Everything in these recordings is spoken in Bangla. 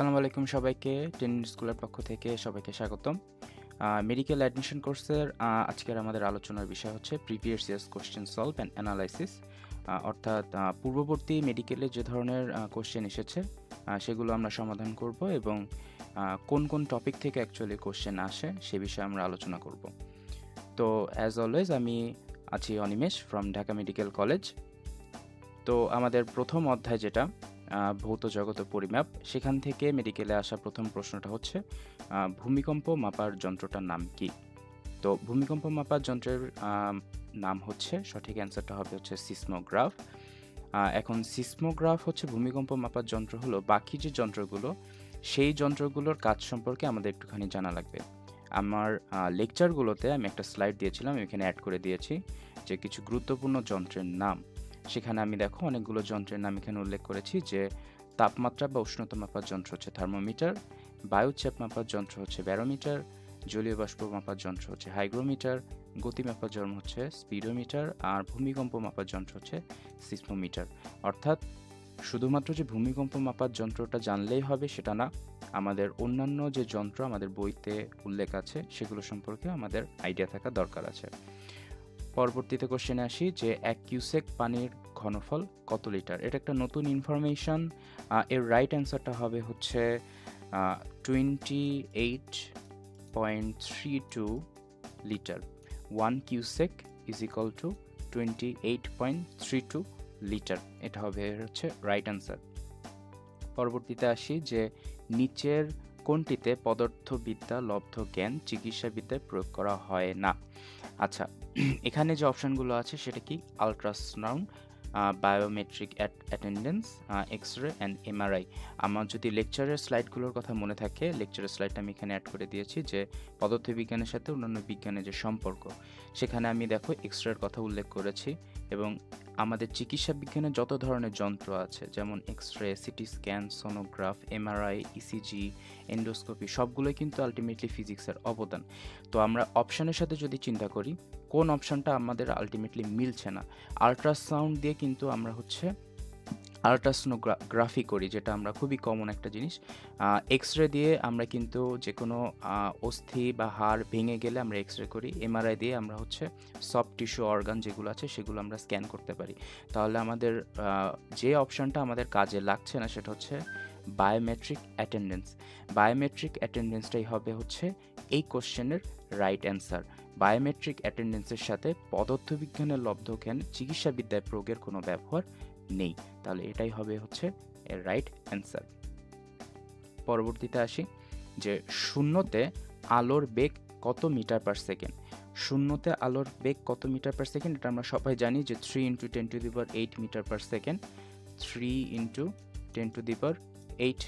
আসসালামু আলাইকুম সবাইকে। টেন স্কুলের পক্ষ থেকে সবাইকে স্বাগতম। মেডিকেল অ্যাডমিশন কোর্সের আজকের আমাদের আলোচনার বিষয় হচ্ছে previous years question solve and analysis. অর্থাৎ পূর্ববর্তী মেডিকেলে যে ধরনের কোশ্চেন এসেছে সেগুলো আমরা সমাধান করব এবং কোন কোন টপিক থেকে অ্যাকচুয়ালি কোশ্চেন আসে সে বিষয়ে আমরা আলোচনা করব। তো অ্যাজ অলওয়েজ আমি আছি Animesh from Dhaka medical college. তো আমাদের প্রথম অধ্যায় যেটা ভৌত জগত ও পরিমাপ, সেখান থেকে মেডিকেলে আসা প্রথম প্রশ্নটা হচ্ছে ভূমিকম্প মাপার যন্ত্রটার নাম কি? তো ভূমিকম্প মাপার যন্ত্রের নাম হচ্ছে, সঠিক অ্যান্সারটা হবে হচ্ছে সিসমোগ্রাফ। এখন সিসমোগ্রাফ হচ্ছে ভূমিকম্প মাপার যন্ত্র হলো, বাকি যে যন্ত্রগুলো সেই যন্ত্রগুলোর কাজ সম্পর্কে আমাদের একটুখানি জানা লাগবে। আমার লেকচারগুলোতে আমি একটা স্লাইড দিয়েছিলাম, এখানে অ্যাড করে দিয়েছি যে কিছু গুরুত্বপূর্ণ যন্ত্রের নাম। সেখানে আমি দেখো অনেকগুলো যন্ত্রের নাম এখানে উল্লেখ করেছি, যে তাপমাত্রা বা উষ্ণতা মাপার যন্ত্র হচ্ছে থার্মোমিটার, বায়ুচাপ মাপার যন্ত্র হচ্ছে ব্যারোমিটার, জলীয় বাষ্প মাপার যন্ত্র হচ্ছে হাইগ্রোমিটার, গতি মাপার যন্ত্র হচ্ছে স্পিডোমিটার, আর ভূমিকম্প মাপার যন্ত্র হচ্ছে সিসমোমিটার। অর্থাৎ শুধুমাত্র যে ভূমিকম্প মাপার যন্ত্রটা জানলেই হবে সেটা না, আমাদের অন্যান্য যে যন্ত্র আমাদের বইতে উল্লেখ আছে সেগুলো সম্পর্কে আমাদের আইডিয়া থাকা দরকার আছে। পরবর্তীতে কোশ্চেনে আসি যে 1 কিউসেক পানির ঘনফল কত লিটার? এটা একটা নতুন ইনফরমেশন। এর রাইট অ্যান্সারটা হবে হচ্ছে 28.32 litre. 1 cusec is equal two 28.32 litre. এটা হবে হচ্ছে রাইট অ্যান্সার। পরবর্তীতে আসি যে নিচের কোনটিতে পদার্থবিদ্যা লব্ধ জ্ঞান চিকিৎসাবিদ্যায় প্রয়োগ করা হয় না? আচ্ছা, এখানে যে অপশানগুলো আছে সেটা কি? Ultrasound, biometric attendance, X ray and MRI. আমার যদি লেকচারের স্লাইডগুলোর কথা মনে থাকে, লেকচারের স্লাইডটা আমি এখানে অ্যাড করে দিয়েছি, যে পদার্থবিজ্ঞানের সাথে অন্যান্য বিজ্ঞানের যে সম্পর্ক, সেখানে আমি দেখো এক্স রের কথা উল্লেখ করেছি। এবং আমাদের চিকিৎসা বিজ্ঞানে যত ধরনের যন্ত্র আছে, যেমন X ray, CT scan, sonograph, MRI, ECG, endoscopy, সবগুলোই কিন্তু আলটিমেটলি ফিজিক্সের অবদান। তো আমরা অপশানের সাথে যদি চিন্তা করি, কোন অপশানটা আমাদের আলটিমেটলি মিলছে না? আল্ট্রাসাউন্ড দিয়ে কিন্তু আমরা হচ্ছে আল্ট্রাসোনোগ্রাফি করি, যেটা আমরা খুবই কমন একটা জিনিস। এক্স রে দিয়ে আমরা কিন্তু যে কোনো অস্থি বা হাড় ভেঙে গেলে আমরা এক্স রে করি। এমআরআই দিয়ে আমরা হচ্ছে সফট টিস্যু অর্গান যেগুলো আছে সেগুলো আমরা স্ক্যান করতে পারি। তাহলে আমাদের যে অপশানটা আমাদের কাজে লাগছে না সেটা হচ্ছে বায়োমেট্রিক অ্যাটেন্ডেন্স। বায়োমেট্রিক অ্যাটেন্ডেন্সটাই হবে হচ্ছে এই কোশ্চেনের রাইট অ্যান্সার। বায়োমেট্রিক অ্যাটেন্ডেন্সের সাথে পদার্থবিজ্ঞানের লব্ধ জ্ঞান চিকিৎসাবিদ্যায় প্রয়োগের কোনো ব্যবহার নেই। তাহলে এটাই হবে হচ্ছে এর রাইট অ্যান্সার। পরবর্তীতে আসি যে শূন্যতে আলোর বেগ কত মিটার পার সেকেন্ড? শূন্যতে আলোর বেগ কত মিটার পার সেকেন্ড? এটা আমরা সবাই জানি যে 3 × 10⁸ meter per second. 3 × 10⁸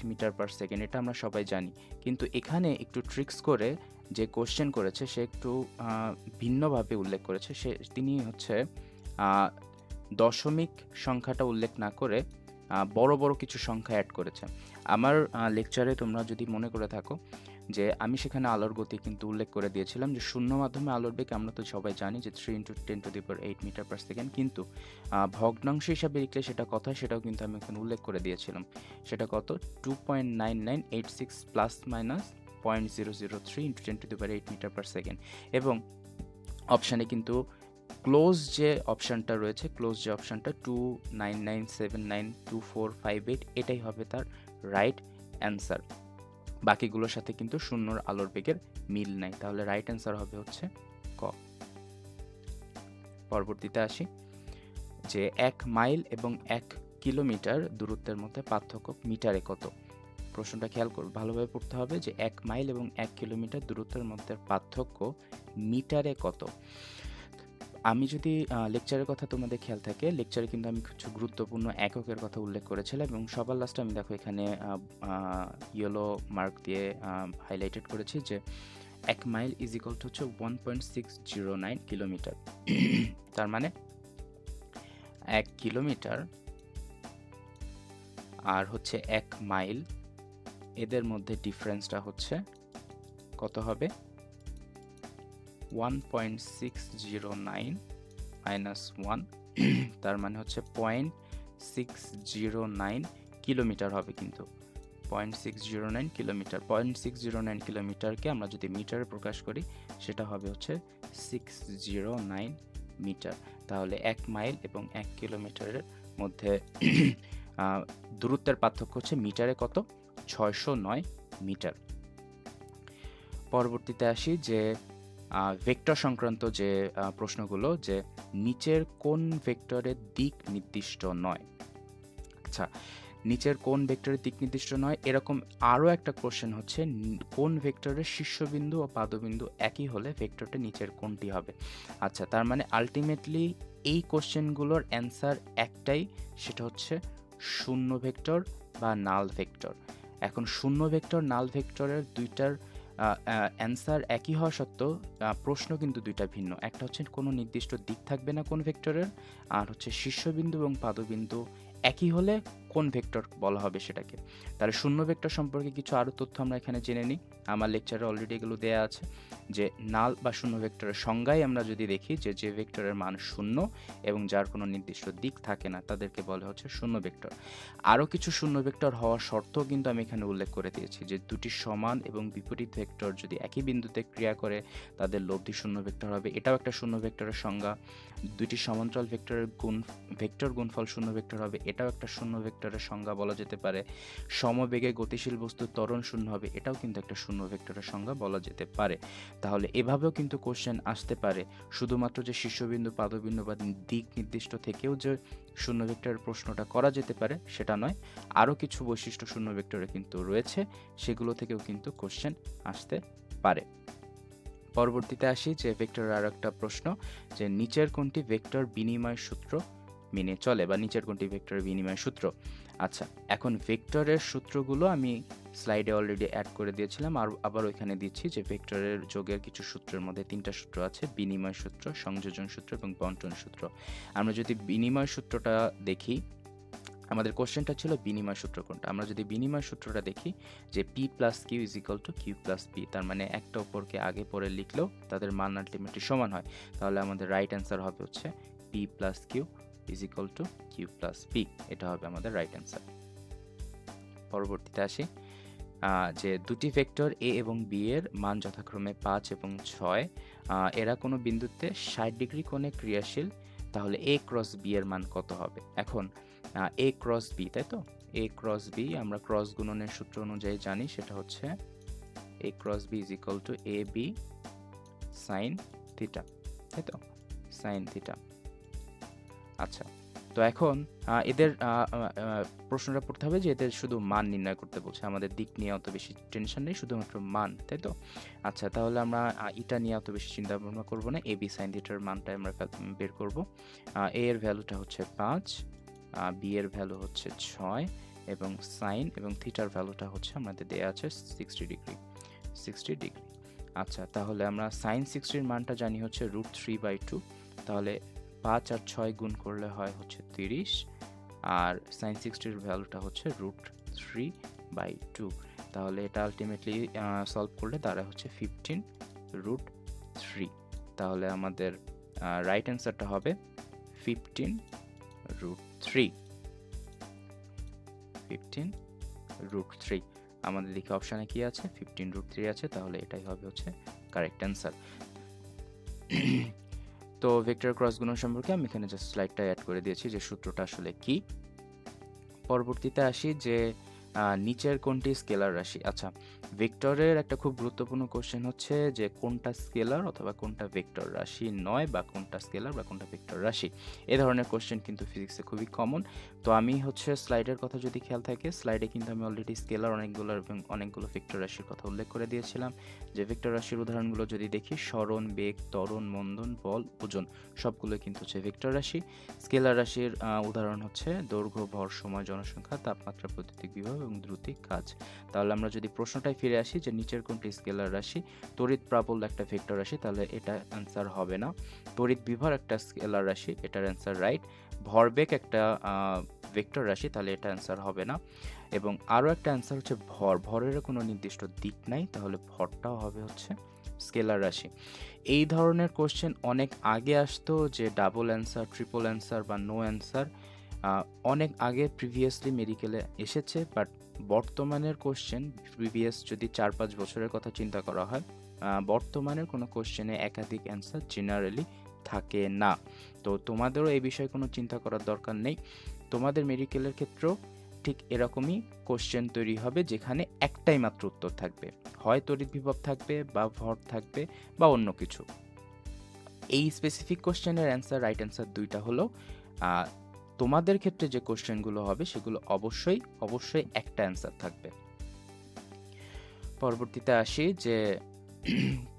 meter per second, এটা আমরা সবাই জানি। কিন্তু এখানে একটু ট্রিক্স করে যে কোশ্চেন করেছে সে একটু ভিন্নভাবে উল্লেখ করেছে। তিনি হচ্ছে দশমিক সংখ্যাটা উল্লেখ না করে বড় বড় কিছু সংখ্যা অ্যাড করেছে। আমার লেকচারে তোমরা যদি মনে করে থাকো, যে আমি সেখানে আলোর গতি কিন্তু উল্লেখ করে দিয়েছিলাম যে শূন্য মাধ্যমে আলোর বেগ আমরা তো সবাই জানি যে 3 × 10⁸ মিটার পার সেকেন্ড, কিন্তু ভগ্নাংশ হিসাবে লিখলে সেটা কত হয় সেটাও কিন্তু আমি এখানে উল্লেখ করে দিয়েছিলাম। সেটা কত? 2.9986 plus minus 0.003 × 10⁸ meter per second. এবং অপশানে কিন্তু ক্লোজ যে অপশানটা রয়েছে, ক্লোজ যে অপশানটা 299792458, এটাই হবে তার রাইট অ্যান্সার। বাকিগুলোর সাথে কিন্তু শূন্যর আলোর বেগের মিল নাই, তাহলে রাইট অ্যান্সার হবে হচ্ছে ক। পরবর্তীতে আসি যে 1 মাইল এবং 1 কিলোমিটার দূরত্বের মধ্যে পার্থক্য মিটারে কত? প্রশ্নটা খেয়াল করো, ভালোভাবে পড়তে হবে যে 1 মাইল এবং 1 কিলোমিটার দূরত্বের মধ্যে পার্থক্য মিটারে কত? আমি যদি লেকচারের কথা তোমাদের খেয়াল থাকে, লেকচারে কিন্তু আমি কিছু গুরুত্বপূর্ণ এককের কথা উল্লেখ করেছিলাম, এবং সবার লাস্টে আমি দেখো এখানে ইয়েলো মার্ক দিয়ে হাইলাইটেড করেছি যে 1 মাইল ইজ ইকুয়াল টু হচ্ছে 1.609 কিলোমিটার। তার মানে 1 কিলোমিটার আর হচ্ছে 1 মাইল, এদের মধ্যে ডিফারেন্সটা হচ্ছে কত হবে? 1.609 মাইনাস 1, তার মানে হচ্ছে 0.609 কিলোমিটার হবে কিন্তু। 0.609 কিলোমিটার। 0.609 কিলোমিটারকে আমরা যদি মিটারে প্রকাশ করি সেটা হবে হচ্ছে 609 মিটার। তাহলে 1 মাইল এবং 1 কিলোমিটারের মধ্যে দূরত্বের পার্থক্য হচ্ছে মিটারে কত? 609 মিটার। পরবর্তীতে আসি যে ভেক্টর সংক্রান্ত যে প্রশ্নগুলো, যে নিচের কোন ভেক্টরের দিক নির্দিষ্ট নয়। আচ্ছা, নিচের কোন ভেক্টরের দিক নির্দিষ্ট নয়, এরকম আরও একটা কোশ্চেন হচ্ছে কোন ভেক্টরের শীর্ষবিন্দু ও পাদবিন্দু একই হলে ভেক্টরটা নিচের কোনটি হবে। আচ্ছা, তার মানে আলটিমেটলি এই কোশ্চেনগুলোর অ্যান্সার একটাই, সেটা হচ্ছে শূন্য ভেক্টর বা নাল ভেক্টর। এখন শূন্য ভেক্টর নাল ভেক্টরের দুইটার অ্যান্সার একই হওয়া সত্ত্বেও প্রশ্ন কিন্তু দুইটা ভিন্ন। একটা হচ্ছে কোনো নির্দিষ্ট দিক থাকবে না কোন ভেক্টরের, আর হচ্ছে শীর্ষবিন্দু এবং পাদবিন্দু একই হলে কোন ভেক্টর বলা হবে সেটাকে। তাহলে শূন্য ভেক্টর সম্পর্কে কিছু আরও তথ্য আমরা এখানে জেনে নিই। আমার লেকচারে অলরেডি এগুলো দেওয়া আছে, যে নাল বা শূন্য ভেক্টরের সংজ্ঞায় আমরা যদি দেখি যে ভেক্টরের মান শূন্য এবং যার কোনো নির্দিষ্ট দিক থাকে না তাদেরকে বলে হচ্ছে শূন্য ভেক্টর। আরও কিছু শূন্য ভেক্টর হওয়ার শর্ত কিন্তু আমি এখানে উল্লেখ করে দিয়েছি, যে দুটি সমান এবং বিপরীত ভেক্টর যদি একই বিন্দুতে ক্রিয়া করে তাদের লব্ধি শূন্য ভেক্টর হবে, এটাও একটা শূন্য ভেক্টরের সংজ্ঞা। দুটি সমান্তরাল ভেক্টরের ভেক্টর গুণফল শূন্য ভেক্টর হবে, এটাও একটা শূন্য ভেক্টরের সংজ্ঞা বলা যেতে পারে। সমবেগে গতিশীল বস্তুর ত্বরণ শূন্য হবে, এটাও কিন্তু একটা শূন্য ভেক্টরের সংজ্ঞা বলা যেতে পারে। তাহলে এভাবেও কিন্তু কোশ্চেন আসতে পারে, শুধুমাত্র যে শীর্ষবিন্দু পাদবিন্দু বা দিক নির্দিষ্ট থেকেও যে শূন্য ভেক্টরের প্রশ্নটা করা যেতে পারে সেটা নয়, আরও কিছু বৈশিষ্ট্য শূন্য ভেক্টরে কিন্তু রয়েছে, সেগুলো থেকেও কিন্তু কোশ্চেন আসতে পারে। পরবর্তীতে আসি যে ভেক্টরের আর একটা প্রশ্ন, যে নিচের কোনটি ভেক্টর বিনিময় সূত্র মেনে চলে, বা নিচের কোনটি ভেক্টরের বিনিময় সূত্র। আচ্ছা, এখন ভেক্টরের সূত্রগুলো আমি স্লাইডে অলরেডি অ্যাড করে দিয়েছিলাম, আর আবার ওইখানে দিচ্ছি যে ভেক্টরের যোগের কিছু সূত্রের মধ্যে তিনটা সূত্র আছে, বিনিময় সূত্র, সংযোজন সূত্র এবং বণ্টন সূত্র। আমরা যদি বিনিময় সূত্রটা দেখি, আমাদের কোশ্চেনটা ছিল বিনিময় সূত্র কোনটা। আমরা যদি বিনিময় সূত্রটা দেখি, যে P plus Q is equal to Q plus P, তার মানে একটা অপরকে আগে পরে লিখলেও তাদের মান আলটিমেটলি সমান হয়, তাহলে আমাদের রাইট অ্যান্সার হবে হচ্ছে P plus Q is equal to Q plus P, এটা হবে আমাদের রাইট অ্যান্সার। পরবর্তীতে আসি, যে দুটি ভেক্টর এ এবং বি এর মান যথাক্রমে 5 এবং 6, এরা কোনো বিন্দুতে 60 ডিগ্রি কোণে ক্রিয়াশীল, তাহলে এ ক্রস বি এর মান কত হবে। এখন এ ক্রস বি, তাই তো, এ ক্রস বি আমরা ক্রস গুণনের সূত্র অনুযায়ী জানি, সেটা হচ্ছে A cross B is equal to A B sine theta, তাই তো, সাইন থিটা। আচ্ছা, তো এখন এদের প্রশ্নটা পড়তে হবে যে এদের শুধু মান নির্ণয় করতে বলছে, আমাদের দিক নিয়ে অত বেশি টেনশন নেই, শুধুমাত্র মান, তাই তো। আচ্ছা, তাহলে আমরা এটা নিয়ে অত বেশি চিন্তা ভাবনা করবো না, এ বি সাইন থিটার মানটা আমরা বের করবো। এ এর ভ্যালুটা হচ্ছে 5, বি এর ভ্যালু হচ্ছে 6 এবং সাইন এবং থিটার ভ্যালুটা হচ্ছে আমাদের দেয়া আছে 60 ডিগ্রি। আচ্ছা, তাহলে আমরা সাইন 60-র মানটা জানি হচ্ছে √3/2, তাহলে 5 আর 6 গুণ করলে হয় হচ্ছে 30, আর সাইন 60-র ভ্যালুটা হচ্ছে √3/2, তাহলে এটা আলটিমেটলি সলভ করলে দাঁড়ায় হচ্ছে 15√3, তাহলে আমাদের রাইট অ্যান্সারটা হবে 15√3। আমাদের দিকে অপশানে কি আছে, 15√3 আছে, তাহলে এটাই হবে হচ্ছে কারেক্ট অ্যান্সার। তো ভেক্টর ক্রস গুণন সম্পর্কে আমি এখানে জাস্ট স্লাইডটা অ্যাড করে দিয়েছি যে সূত্রটা আসলে কি। পরবর্তীতে আসি যে নিচের কোনটি স্কেলার রাশি। আচ্ছা, ভেক্টরের একটা খুব গুরুত্বপূর্ণ কোশ্চেন হচ্ছে যে কোনটা স্কেলার অথবা কোনটা ভেক্টর রাশি নয়, বা কোনটা স্কেলার বা কোনটা ভেক্টর রাশি। এ ধরনের কোশ্চেন কিন্তু ফিজিক্সে খুবই কমন। তো আমি হচ্ছে স্লাইডের কথা যদি খেয়াল থাকে, স্লাইডে কিন্তু আমি অলরেডি স্কেলার অনেকগুলো এবং অনেকগুলো ভেক্টর রাশির কথা উল্লেখ করে দিয়েছিলাম। যে ভেক্টর রাশির উদাহরণগুলো যদি দেখি, সরণ, বেগ, ত্বরণ, মন্দন, বল, ওজন, সবগুলো কিন্তু হচ্ছে ভেক্টর রাশি। স্কেলার রাশির উদাহরণ হচ্ছে দৈর্ঘ্য, ভর, সময়, জনসংখ্যা, তাপমাত্রা, বৈদ্যুতিক বিভব এবং দ্রুতিক কাজ। তাহলে আমরা যদি প্রশ্নটায় ফিরে আসি যে নিচের কোনটি স্কেলার রাশি, তড়িৎ প্রাবল্য একটা ভেক্টর রাশি, তাহলে এটা অ্যান্সার হবে না। তড়িৎ বিভর একটা স্কেলার রাশি, এটার অ্যান্সার রাইট। ভরবেগ একটা ভেক্টর রাশি, তাহলে এটা অ্যান্সার হবে না। এবং আরও একটা অ্যান্সার হচ্ছে ভর, ভরের কোনো নির্দিষ্ট দিক নাই, তাহলে ভরটাও হবে হচ্ছে স্কেলার রাশি। এই ধরনের কোশ্চেন অনেক আগে আসতো, যে ডাবল অ্যান্সার, ট্রিপল অ্যান্সার বা নো অ্যান্সার, অনেক আগে প্রিভিয়াসলি মেডিকেলে এসেছে, বাট বর্তমানের কোশ্চেন প্রিভিয়াস যদি 4-5 বছরের কথা চিন্তা করা হয়, বর্তমানের কোনো কোশ্চেনে একাধিক অ্যান্সার জেনারেলি থাকে না। তো তোমাদেরও এই বিষয়ে কোনো চিন্তা করার দরকার নেই। তোমাদের মেডিকেলের ক্ষেত্রেও ঠিক এরকমই কোশ্চেন তৈরি হবে, যেখানে একটাই মাত্র উত্তর থাকবে, হয় তড়িৎ বিভব থাকবে বা ভর থাকবে বা অন্য কিছু। এই স্পেসিফিক কোশ্চেনের অ্যান্সার, রাইট অ্যান্সার দুইটা হলো। তোমাদের ক্ষেত্রে যে কোশ্চেনগুলো হবে সেগুলো অবশ্যই একটা অ্যান্সার থাকবে। পরবর্তীতে আসি যে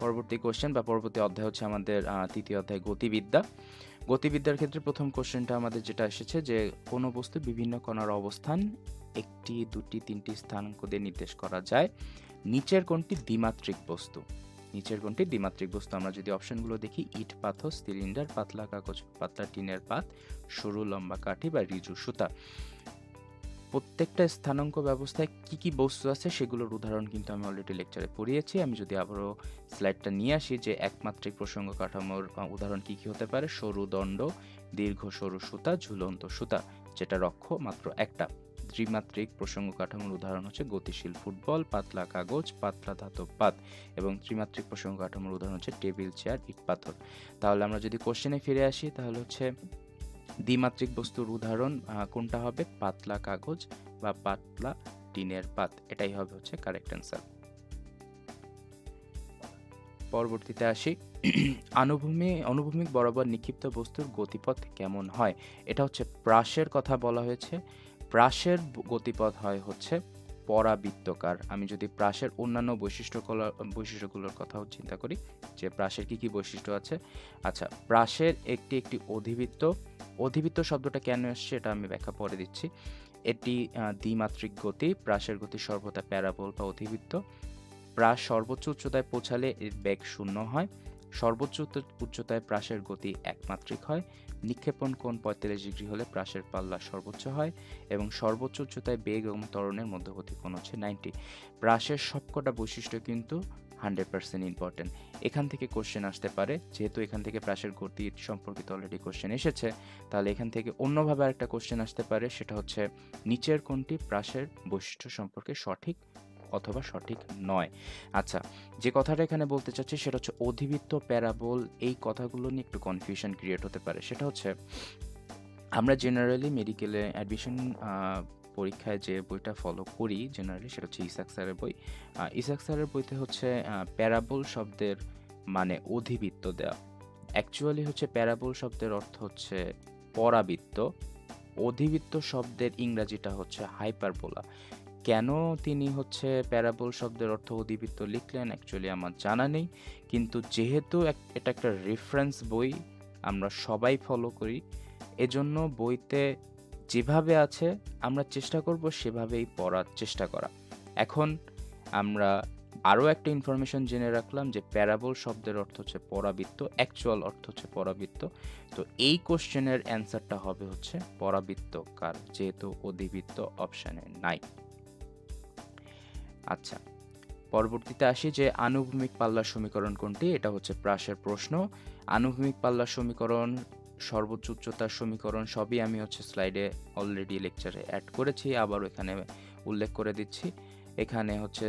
পরবর্তী কোশ্চেন বা পরবর্তী অধ্যায় হচ্ছে আমাদের তৃতীয় অধ্যায় গতিবিদ্যা। গতিবিদ্যার ক্ষেত্রে প্রথম কোশ্চেনটা আমাদের যেটা এসেছে যে কোনো বস্তু বিভিন্ন কণার অবস্থান একটি, দুটি, তিনটি স্থানাঙ্ক দিয়ে নির্দেশ করা যায়, নিচের কোনটি দ্বিমাত্রিক বস্তু? নিচের কোনটি দ্বিমাত্রিক বস্তু? আমরা যদি অপশনগুলো দেখি, ইট, পাথর, সিলিন্ডার, পাতলা কাগজ, পাতলা টিনের পাত, সরু লম্বা কাঠি বা রিজু সুতা। প্রত্যেকটা স্থানাঙ্ক ব্যবস্থায় কি কি বস্তু আছে সেগুলোর উদাহরণ কিন্তু আমি অলরেডি লেকচারে পড়িয়েছি। আমি যদি আবারও স্লাইডটা নিয়ে আসি যে একমাত্রিক প্রসঙ্গ কাঠামোর উদাহরণ কি কি হতে পারে: সরু দণ্ড, দীর্ঘ সরু সুতা, ঝুলন্ত সুতা, যেটা রক্ষ মাত্র একটা। দ্বিমাত্রিক প্রসঙ্গ কাঠামোর উদাহরণ হচ্ছে গতিশীল ফুটবল, পাতলা কাগজ, পাতলা ধাতব পাত। এবং ত্রিমাত্রিক প্রসঙ্গ কাঠামোর উদাহরণ হচ্ছে টেবিল, চেয়ার, ইট, পাথর। তাহলে আমরা যদি কোশ্চেনে ফিরে আসি, তাহলে হচ্ছে দ্বিমাত্রিক বস্তুর উদাহরণ কোনটা হবে? পাতলা কাগজ বা পাতলা টিনের পাত, এটাই হবে হচ্ছে কারেক্ট অ্যান্সার। পরবর্তীতে আসি, অনুভূমিক বরাবর নিক্ষিপ্ত বস্তুর গতিপথ কেমন হয়? এটা হচ্ছে প্রাসের কথা বলা হয়েছে। প্রাসের গতিপথ হয় হচ্ছে পরাবৃত্তকার। আমি যদি প্রাসের অন্যান্য বৈশিষ্ট্যগুলোর কথাও চিন্তা করি যে প্রাসের কি কি বৈশিষ্ট্য আছে। আচ্ছা, প্রাসের একটি অধিবৃত্ত শব্দটা কেন আসছে এটা আমি ব্যাখ্যা পরে দিচ্ছি। এটি দ্বিমাত্রিক গতি। প্রাসের গতি সর্বদা প্যারাবোল বা অধিবৃত্ত। প্রাস সর্বোচ্চ উচ্চতায় পৌঁছালে এর বেগ 0 হয়। সর্বোচ্চ উচ্চতায় প্রাসের গতি একমাত্রিক হয়। নিক্ষেপণ কোণ 45 ডিগ্রি হলে প্রাসের পাল্লা সর্বোচ্চ হয় এবং সর্বোচ্চ উচ্চতায় বেগ এবং ত্বরণের মধ্যবর্তী কোণ হচ্ছে 90। প্রাসের সবকটা বৈশিষ্ট্য কিন্তু 100% ইম্পর্টেন্ট। এখান থেকে কোশ্চেন আসতে পারে, যেহেতু এখান থেকে প্রাসের গতি সম্পর্কিত অলরেডি কোশ্চেন এসেছে, তাহলে এখান থেকে অন্যভাবে আরেকটা কোশ্চেন আসতে পারে, সেটা হচ্ছে নিচের কোনটি প্রাসের বৈশিষ্ট্য সম্পর্কে সঠিক অথবা সঠিক নয়। আচ্ছা, যে কথাটা এখানে বলতে চাচ্ছি সেটা হচ্ছে অধিবৃত্ত, প্যারাবোল, এই কথাগুলো নিয়ে একটু কনফিউশন ক্রিয়েট হতে পারে। সেটা হচ্ছে আমরা জেনারেলি মেডিকেলে অ্যাডমিশন পরীক্ষায় যে বইটা ফলো করি জেনারেলি, সেটা হচ্ছে ইসাক স্যারের বই। ইসাক স্যারের বইতে হচ্ছে প্যারাবোল শব্দের মানে অধিবৃত্ত দেওয়া। অ্যাকচুয়ালি হচ্ছে প্যারাবোল শব্দের অর্থ হচ্ছে পরাবৃত্ত। অধিবৃত্ত শব্দের ইংরাজিটা হচ্ছে হাইপারবোলা। কেন তিনি হচ্ছে প্যারাবোল শব্দের অর্থ অধিবৃত্ত লিখলেন অ্যাকচুয়ালি আমার জানা নেই, কিন্তু যেহেতু এটা একটা রেফারেন্স বই, আমরা সবাই ফলো করি, এজন্য বইতে যেভাবে আছে আমরা চেষ্টা করব সেভাবেই পড়ার চেষ্টা করা। এখন আমরা আরও একটা ইনফরমেশন জেনে রাখলাম যে প্যারাবোল শব্দের অর্থ হচ্ছে পরাবৃত্ত, অ্যাকচুয়াল অর্থ হচ্ছে পরাবৃত্ত। তো এই কোশ্চেনের অ্যান্সারটা হবে হচ্ছে পরাবৃত্তকার, যেহেতু অধিবৃত্ত অপশানে নাই। আচ্ছা, পরবর্তীতে আসি যে আনুভূমিক পাল্লার সমীকরণ কোনটি? এটা হচ্ছে প্রাসের প্রশ্ন। আনুভূমিক পাল্লার সমীকরণ, সর্বোচ্চ উচ্চতার সমীকরণ সবই আমি হচ্ছে স্লাইডে অলরেডি লেকচারে অ্যাড করেছি, আবার এখানে উল্লেখ করে দিচ্ছি। এখানে হচ্ছে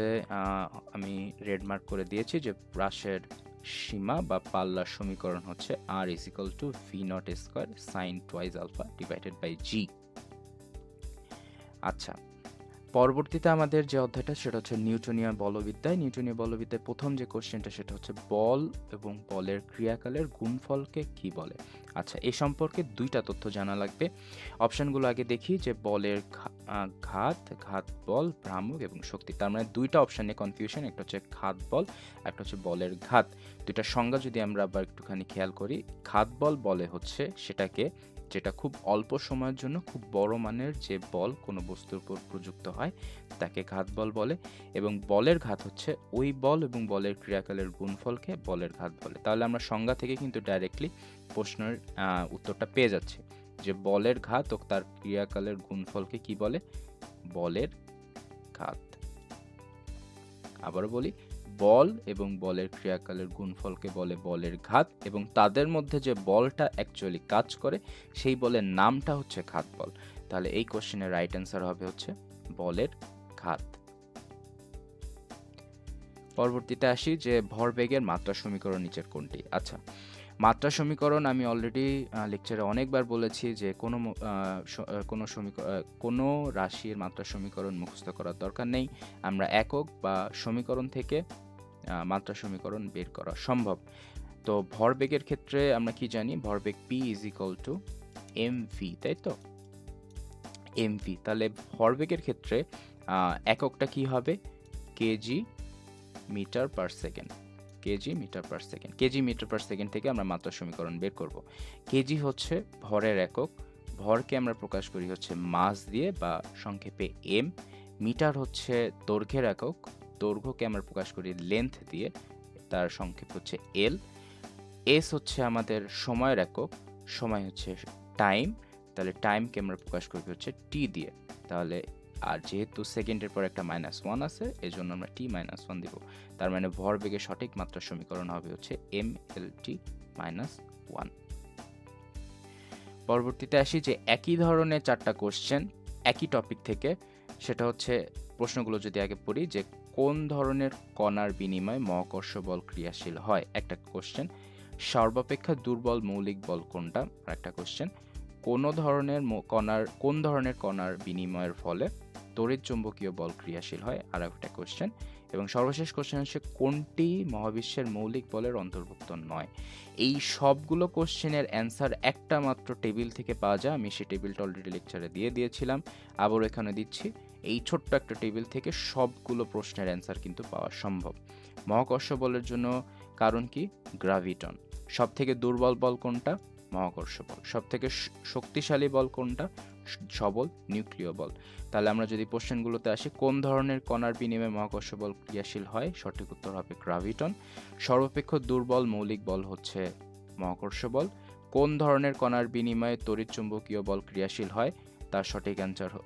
আমি রেড মার্ক করে দিয়েছি যে প্রাসের সীমা বা পাল্লার সমীকরণ হচ্ছে r = v0 square sin twice alpha divided by g। আচ্ছা, পরবর্তীতে আমাদের যে অধ্যায়টা সেটা হচ্ছে নিউটনীয় বলবিদ্যায়। নিউটনীয় বলবিদ্যায় প্রথম যে কোশ্চেনটা সেটা হচ্ছে বল এবং বলের ক্রিয়াকালের গুণফলকে কি বলে? আচ্ছা, এ সম্পর্কে দুইটা তথ্য জানা লাগবে। অপশনগুলো আগে দেখি যে বলের ঘাত, ঘাত বল, ভ্রামক এবং শক্তি। তার মানে দুইটা অপশন নিয়ে কনফিউশন, একটা হচ্ছে ঘাত বল, একটা হচ্ছে বলের ঘাত। দুইটা সংজ্ঞা যদি আমরা আবার একটুখানি খেয়াল করি, ঘাত বল বলে হচ্ছে সেটাকে যেটা খুব অল্প সময়ের জন্য খুব বড় মানের যে বল কোনো বস্তুর উপর প্রযুক্ত হয় তাকে ঘাত বল বলে, এবং বলের ঘাত হচ্ছে ওই বল এবং বলের ক্রিয়াকালের গুণফলকে বলের ঘাত বলে। তাহলে আমরা সংজ্ঞা থেকে কিন্তু ডাইরেক্টলি প্রশ্নের উত্তরটা পেয়ে যাচ্ছি যে বলের ঘাত ও তার ক্রিয়াকালের গুণফলকে কি বলে? বলের ঘাত। আবারও বলি, বল এবং বলের ক্রিয়াকালের গুণফলকে বলে বলের ঘাত, এবং তাদের মধ্যে যে বলটা অ্যাকচুয়ালি কাজ করে সেই বলের নামটা হচ্ছে ঘাত বল। তাহলে এই কোশ্চেনের রাইট অ্যান্সার হবে হচ্ছে বলের ঘাত। পরবর্তীতে আসি যে ভরবেগের মাত্রা সমীকরণ নিচের কোনটি? আচ্ছা, মাত্রা সমীকরণ আমি অলরেডি লেকচারে অনেকবার বলেছি যে কোনো রাশির মাত্রা সমীকরণ মুখস্থ করার দরকার নেই। আমরা একক বা সমীকরণ থেকে মাত্রা সমীকরণ বের করা সম্ভব। তো ভরবেগের ক্ষেত্রে আমরা কি জানি? ভরবেগ p is equal two mv, তাই তো? mv। তাহলে ভরবেগের ক্ষেত্রে এককটা কি হবে? K G meter per second. K G meter per second. K G meter per second থেকে আমরা মাত্রা সমীকরণ বের করব। কেজি হচ্ছে ভরের একক, ভরকে আমরা প্রকাশ করি হচ্ছে মাস দিয়ে বা সংক্ষেপে এম। মিটার হচ্ছে দৈর্ঘ্যের একক, দৈর্ঘ্যকে আমরা প্রকাশ করি লেন্থ দিয়ে, তার সংক্ষেপ হচ্ছে এল। এস হচ্ছে আমাদের সময়ের একক, সময় হচ্ছে টাইম, তাহলে টাইমকে আমরা প্রকাশ করি হচ্ছে টি দিয়ে। তাহলে আর যেহেতু সেকেন্ডের পর একটা -1 আছে, এজন্য আমরা t-1 দিব। তার মানে ভরবেগের সঠিক মাত্রা সমীকরণ হবে হচ্ছে mlt-1। পরবর্তীতে আসি যে একই ধরনের 4টা কোশ্চেন একই টপিক থেকে, সেটা হচ্ছে প্রশ্নগুলো যদি আগে পড়ি যে কোন ধরনের কণার বিনিময়ে মহাকর্ষ বল ক্রিয়াশীল হয়, একটা কোশ্চেন। সর্বাপেক্ষা দুর্বল মৌলিক বল কোনটা, একটা কোশ্চেন। কোন ধরনের কণার বিনিময়ের ফলে তড়িৎ চৌম্বকীয় বল ক্রিয়াশীল হয়, আর একটা কোশ্চেন। এবং সর্বশেষ কোশ্চেন হচ্ছে কোনটি মহাবিশ্বের মৌলিক বলের অন্তর্ভুক্ত নয়। এই সবগুলো কোশ্চেনের অ্যান্সার একটা মাত্র টেবিল থেকে পাওয়া যায়। আমি সেই টেবিলটা অলরেডি লেকচারে দিয়ে দিয়েছিলাম, আবার এখানে দিচ্ছি। এই ছোট্ট একটা টেবিল থেকে সবগুলো প্রশ্নের অ্যান্সার কিন্তু পাওয়া সম্ভব। মহাকর্ষ বলের জন্য কারণ কি? গ্র্যাভিটন। সব থেকে দুর্বল বল কোনটা? মহাকর্ষ বল। সব থেকে শক্তিশালী বল কোনটা? সবল নিউক্লিয় বল। তাহলে আমরা যদি কোশ্চেনগুলোতে আসি, কোন ধরনের কণার বিনিময়ে মহাকর্ষ বল ক্রিয়াশীল হয়, সঠিক উত্তর হবে গ্র্যাভিটন। সর্বাপেক্ষা দুর্বল মৌলিক বল হচ্ছে মহাকর্ষ বল। কোন ধরনের কণার বিনিময়ে তড়িৎ চৌম্বকীয় বল ক্রিয়াশীল হয়, তার সঠিক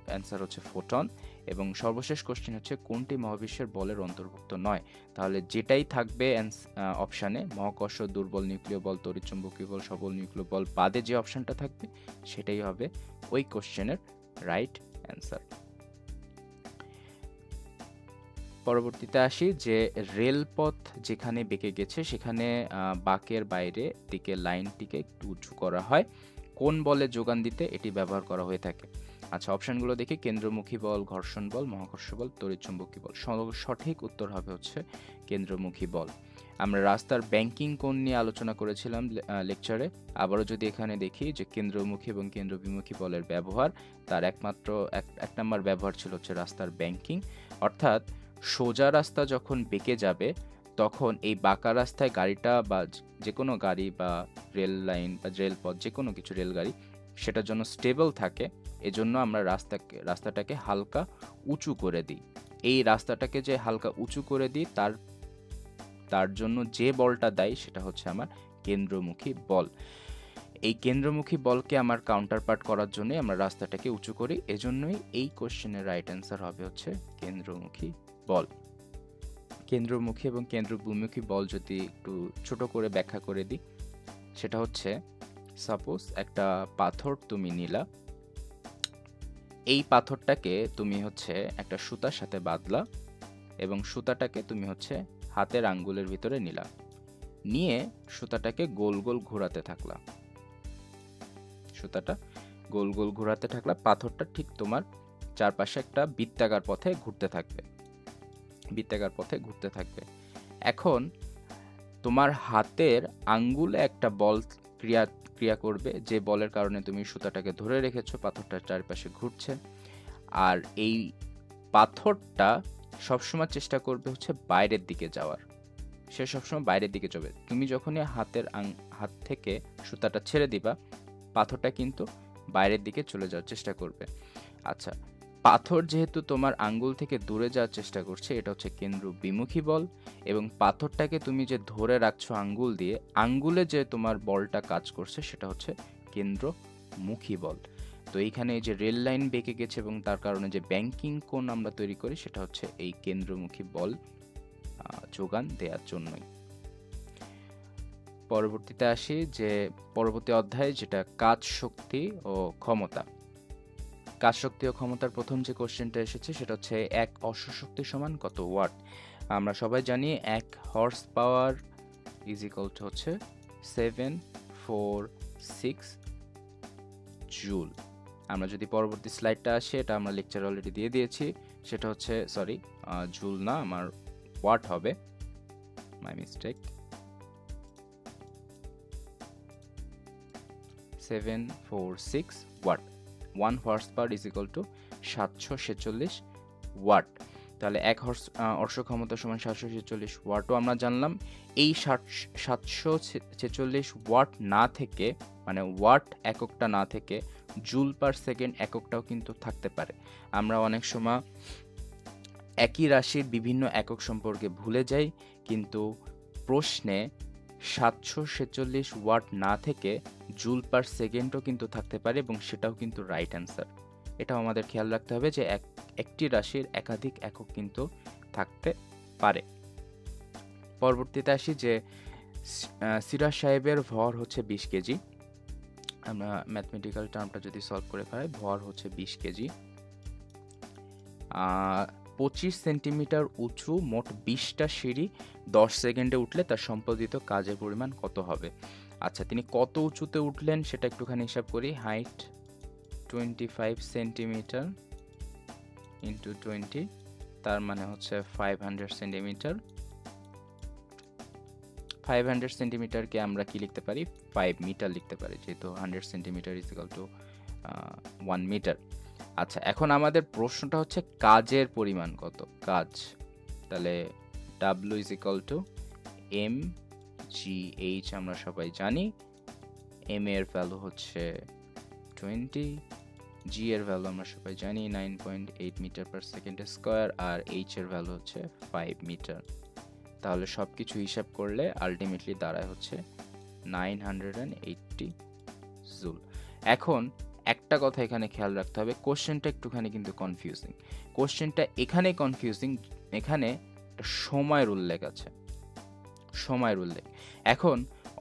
অ্যান্সার হচ্ছে ফোটন। এবং সর্বশেষ কোশ্চেন হচ্ছে কোনটি মহাবিশ্বের বলের অন্তর্ভুক্ত নয়। তাহলে যেটাই থাকবে অপশানে, মহাকর্ষ, দুর্বল নিউক্লিয় বল, তড়িৎ চৌম্বকীয় বল, সবল নিউক্লিয় বল বাদে যে অপশানটা থাকবে সেটাই হবে ওই কোশ্চেনের রাইট অ্যান্সার। পরবর্তীতে আসি যে রেলপথ যেখানে বেঁকে গেছে সেখানে বাঁকের বাইরে দিকে লাইনটিকে একটু উঁচু করা হয়। কোন বলে যোগান দিতে এটি ব্যবহার করা হয়ে থাকে? আচ্ছা, অপশনগুলো দেখি। কেন্দ্রমুখী বল, ঘর্ষণ বল, মহাকর্ষ বল, তড়িৎ চৌম্বকী বল। সঠিক উত্তর হবে হচ্ছে কেন্দ্রমুখী বল। আমরা রাস্তার ব্যাংকিং কোণ নিয়ে আলোচনা করেছিলাম লেকচারে। আবারও যদি এখানে দেখি যে কেন্দ্রমুখী এবং কেন্দ্রবিমুখী বলের ব্যবহার, তার একমাত্র এক নম্বর ব্যবহার ছিল হচ্ছে রাস্তার ব্যাংকিং। অর্থাৎ সোজা রাস্তা যখন বেঁকে যাবে তখন এই বাঁকা রাস্তায় গাড়িটা বা যে কোনো গাড়ি বা রেল লাইন বা রেলপথ, যে কোনো কিছু, রেলগাড়ি, সেটার জন্য স্টেবল থাকে। এজন্য আমরা রাস্তাটাকে হালকা উঁচু করে দিই। এই রাস্তাটাকে যে হালকা উঁচু করে দিই তার জন্য যে বলটা দেয় সেটা হচ্ছে আমার কেন্দ্রমুখী বল। এই কেন্দ্রমুখী বলকে আমার কাউন্টার পার্ট করার জন্য আমরা রাস্তাটাকে উঁচু করি। এজন্যই এই কোশ্চেনের রাইট অ্যান্সার হবে হচ্ছে কেন্দ্রমুখী বল। কেন্দ্রমুখী এবং কেন্দ্রবিমুখী বল যদি একটু ছোট করে ব্যাখ্যা করে দিই, সেটা হচ্ছে সাপোজ একটা পাথর তুমি নিলা, এই পাথরটাকে তুমি হচ্ছে একটা সুতার সাথে বাঁধলা এবং সুতাটাকে তুমি হচ্ছে হাতের আঙ্গুলের ভিতরে নিলা, নিয়ে সুতাটাকে গোল গোল ঘোরাতে থাকলা। সুতাটা গোল গোল ঘোরাতে থাকলা, পাথরটা ঠিক তোমার চারপাশে একটা বৃত্তাকার পথে ঘুরতে থাকবে। এখন তোমার হাতের আঙ্গুলে একটা বল ক্রিয়া করবে, যে বলের কারণে তুমি সুতাটাকে ধরে রেখেছো, পাথরটার চারপাশে ঘুরছে। আর এই পাথরটা সবসময় চেষ্টা করবে হচ্ছে বাইরের দিকে যাওয়ার, সে সবসময় বাইরের দিকে যাবে। তুমি যখনই হাত থেকে সুতাটা ছেড়ে দিবা, পাথরটা কিন্তু বাইরের দিকে চলে যাওয়ার চেষ্টা করবে। আচ্ছা, পাথর যেহেতু তোমার আঙ্গুল থেকে দূরে যাওয়ার চেষ্টা করছে, এটা হচ্ছে কেন্দ্রবিমুখী বল। এবং পাথরটাকে তুমি যে ধরে রাখছো আঙ্গুল দিয়ে, আঙ্গুলে যে তোমার বলটা কাজ করছে সেটা হচ্ছে কেন্দ্রমুখী বল। তো এইখানে যে রেল লাইন বেঁকে গেছে এবং তার কারণে যে ব্যাংকিং কোণ আমরা তৈরি করি, সেটা হচ্ছে এই কেন্দ্রমুখী বল যোগান দেওয়ার জন্যই। পরবর্তীতে আসি যে পরবর্তী অধ্যায়, যেটা কাজ, শক্তি ও ক্ষমতা। কাজ, শক্তি ও ক্ষমতার প্রথম যে কোশ্চেনটা এসেছে সেটা হচ্ছে এক অশ্বশক্তি সমান কত ওয়াট। আমরা সবাই জানি 1 horse power is equal two হচ্ছে 746 জুল। আমরা যদি পরবর্তী স্লাইডটা আসে, এটা আমরা লেকচার অলরেডি দিয়ে দিয়েছি, সেটা হচ্ছে জুল না, আমার ওয়াট হবে, my mistake. 746 watt. 1 horse power is equal to 746 watt. তাহলে 1 অশ্ব ক্ষমতা সমান 746 ওয়াটও আমরা জানলাম। এই 746 ওয়াট না থেকে, মানে ওয়াট এককটা না থেকে জুল পার সেকেন্ড এককটাও কিন্তু থাকতে পারে। আমরা অনেক সময় একই রাশির বিভিন্ন একক সম্পর্কে ভুলে যাই, কিন্তু প্রশ্নে 746 ওয়াট না থেকে জুল পার সেকেন্ডও কিন্তু থাকতে পারে, এবং সেটাও কিন্তু রাইট অ্যান্সার। এটাও আমাদের খেয়াল রাখতে হবে যে একটি রাশির একাধিক একক কিন্তু থাকতে পারে। পরবর্তীতে আসি যে সিরাজ সাহেবের ভর হচ্ছে 20 কেজি। আমরা ম্যাথমেটিক্যাল টার্মটা যদি সলভ করে ফেলাই, ভর হচ্ছে 20 কেজি। 25 সেন্টিমিটার উঁচু মোট 20টা সিঁড়ি 10 সেকেন্ডে উঠলে তার সম্পাদিত কাজের পরিমাণ কত হবে? আচ্ছা, তিনি কত উঁচুতে উঠলেন সেটা একটুখানি হিসাব করি। হাইট 25 সেন্টিমিটার ইন্টু 20, তার মানে হচ্ছে 500 সেন্টিমিটার। 500 সেন্টিমিটারকে আমরা কি লিখতে পারি? 5 মিটার লিখতে পারি, যেহেতু 100 centimeter is equal to 1 meter. আচ্ছা, এখন আমাদের প্রশ্নটা হচ্ছে কাজের পরিমাণ কত? কাজ, তাহলে W is equal two mgh, আমরা সবাই জানি। m এর ভ্যালু হচ্ছে 20, g এর ভ্যালু আমরা সবাই জানি 9.8 মিটার পার সেকেন্ড স্কোয়ার, আর h এর ভ্যালু হচ্ছে 5 মিটার। তাহলে সব কিছু হিসাব করলে আলটিমেটলি দাঁড়ায় হচ্ছে 980 জুল। এখন একটা কথা এখানে খেয়াল রাখতে হবে, কোশ্চেনটা একটুখানি কিন্তু কনফিউজিং। কোশ্চেনটা এখানে কনফিউজিং, এখানে একটা সময়ের উল্লেখ আছে, সময়ের উল্লেখ। এখন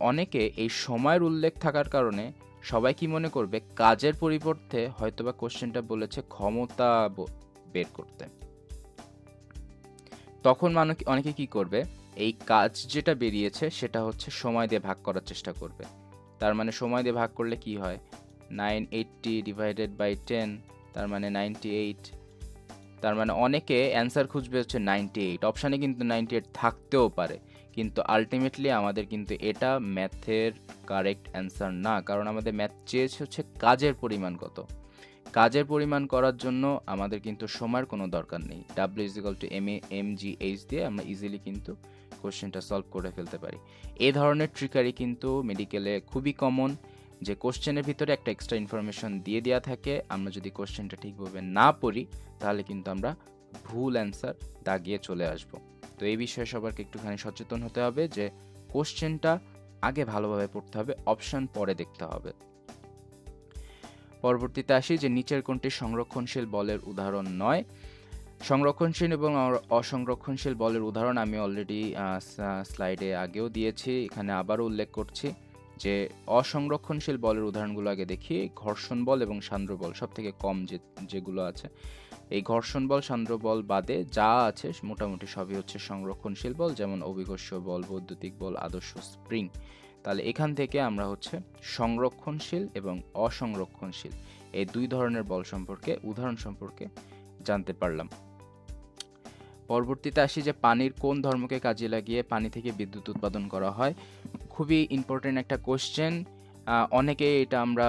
অনেকে এই সময়ের উল্লেখ থাকার কারণে সবাই কি মনে করবে, কাজের পরিবর্তে হয়তোবা কোশ্চেনটা বলেছে ক্ষমতা বের করতে। তখন অনেকে কি করবে, এই কাজ যেটা বেরিয়েছে সেটা হচ্ছে সময় দিয়ে ভাগ করার চেষ্টা করবে। তার মানে সময় দিয়ে ভাগ করলে কি হয়, 980 ডিভাইডেড বাই 10, তার মানে 98। তার মানে অনেকে অ্যান্সার খুঁজবে হচ্ছে 98। অপশানে কিন্তু 98 থাকতেও পারে, কিন্তু আলটিমেটলি আমাদের কিন্তু এটা ম্যাথের কারেক্ট অ্যান্সার না, কারণ আমাদের ম্যাথ চেয়েছে হচ্ছে কাজের পরিমাণ কত। কাজের পরিমাণ করার জন্য আমাদের কিন্তু সময়ের কোনো দরকার নেই। W is equal two mgh দিয়ে আমরা ইজিলি কিন্তু কোশ্চেনটা সলভ করে ফেলতে পারি। এই ধরনের ট্রিকারি কিন্তু মেডিকেলে খুবই কমন, যে কোশ্চেনের ভিতরে একটা এক্সট্রা ইনফরমেশন দিয়ে দেওয়া থাকে, আমরা যদি কোশ্চেনটা ঠিকভাবে না পড়ি তাহলে কিন্তু আমরা ভুল অ্যান্সার দাগিয়ে চলে আসব। তো এই বিষয়ে সবাইকে একটুখানি সচেতন হতে হবে যে কোশ্চেনটা আগে ভালোভাবে পড়তে হবে, অপশন পরে দেখতে হবে। পরবর্তীতে আসি যে নিচের কোনটি সংরক্ষণশীল বলের উদাহরণ নয়। সংরক্ষণশীল এবং অসংরক্ষণশীল বলের উদাহরণ আমি অলরেডি স্লাইডে আগেও দিয়েছি, এখানে আবারও উল্লেখ করছি যে অসংরক্ষণশীল বলের উদাহরণগুলো আগে দেখি। ঘর্ষণ বল এবং সান্দ্র বল সব থেকে কম যেগুলো আছে। এই ঘর্ষণ বল, সান্দ্র বল বাদে যা আছে মোটামুটি সবই হচ্ছে সংরক্ষণশীল বল, যেমন অভিকর্ষ বল, বৈদ্যুতিক বল, আদর্শ স্প্রিং। তাহলে এখান থেকে আমরা হচ্ছে সংরক্ষণশীল এবং অসংরক্ষণশীল এই দুই ধরনের বল সম্পর্কে, উদাহরণ সম্পর্কে জানতে পারলাম। পরবর্তীতে আসি যে পানির কোন ধর্মকে কাজে লাগিয়ে পানি থেকে বিদ্যুৎ উৎপাদন করা হয়। খুবই ইম্পর্টেন্ট একটা কোশ্চেন। অনেকে এটা আমরা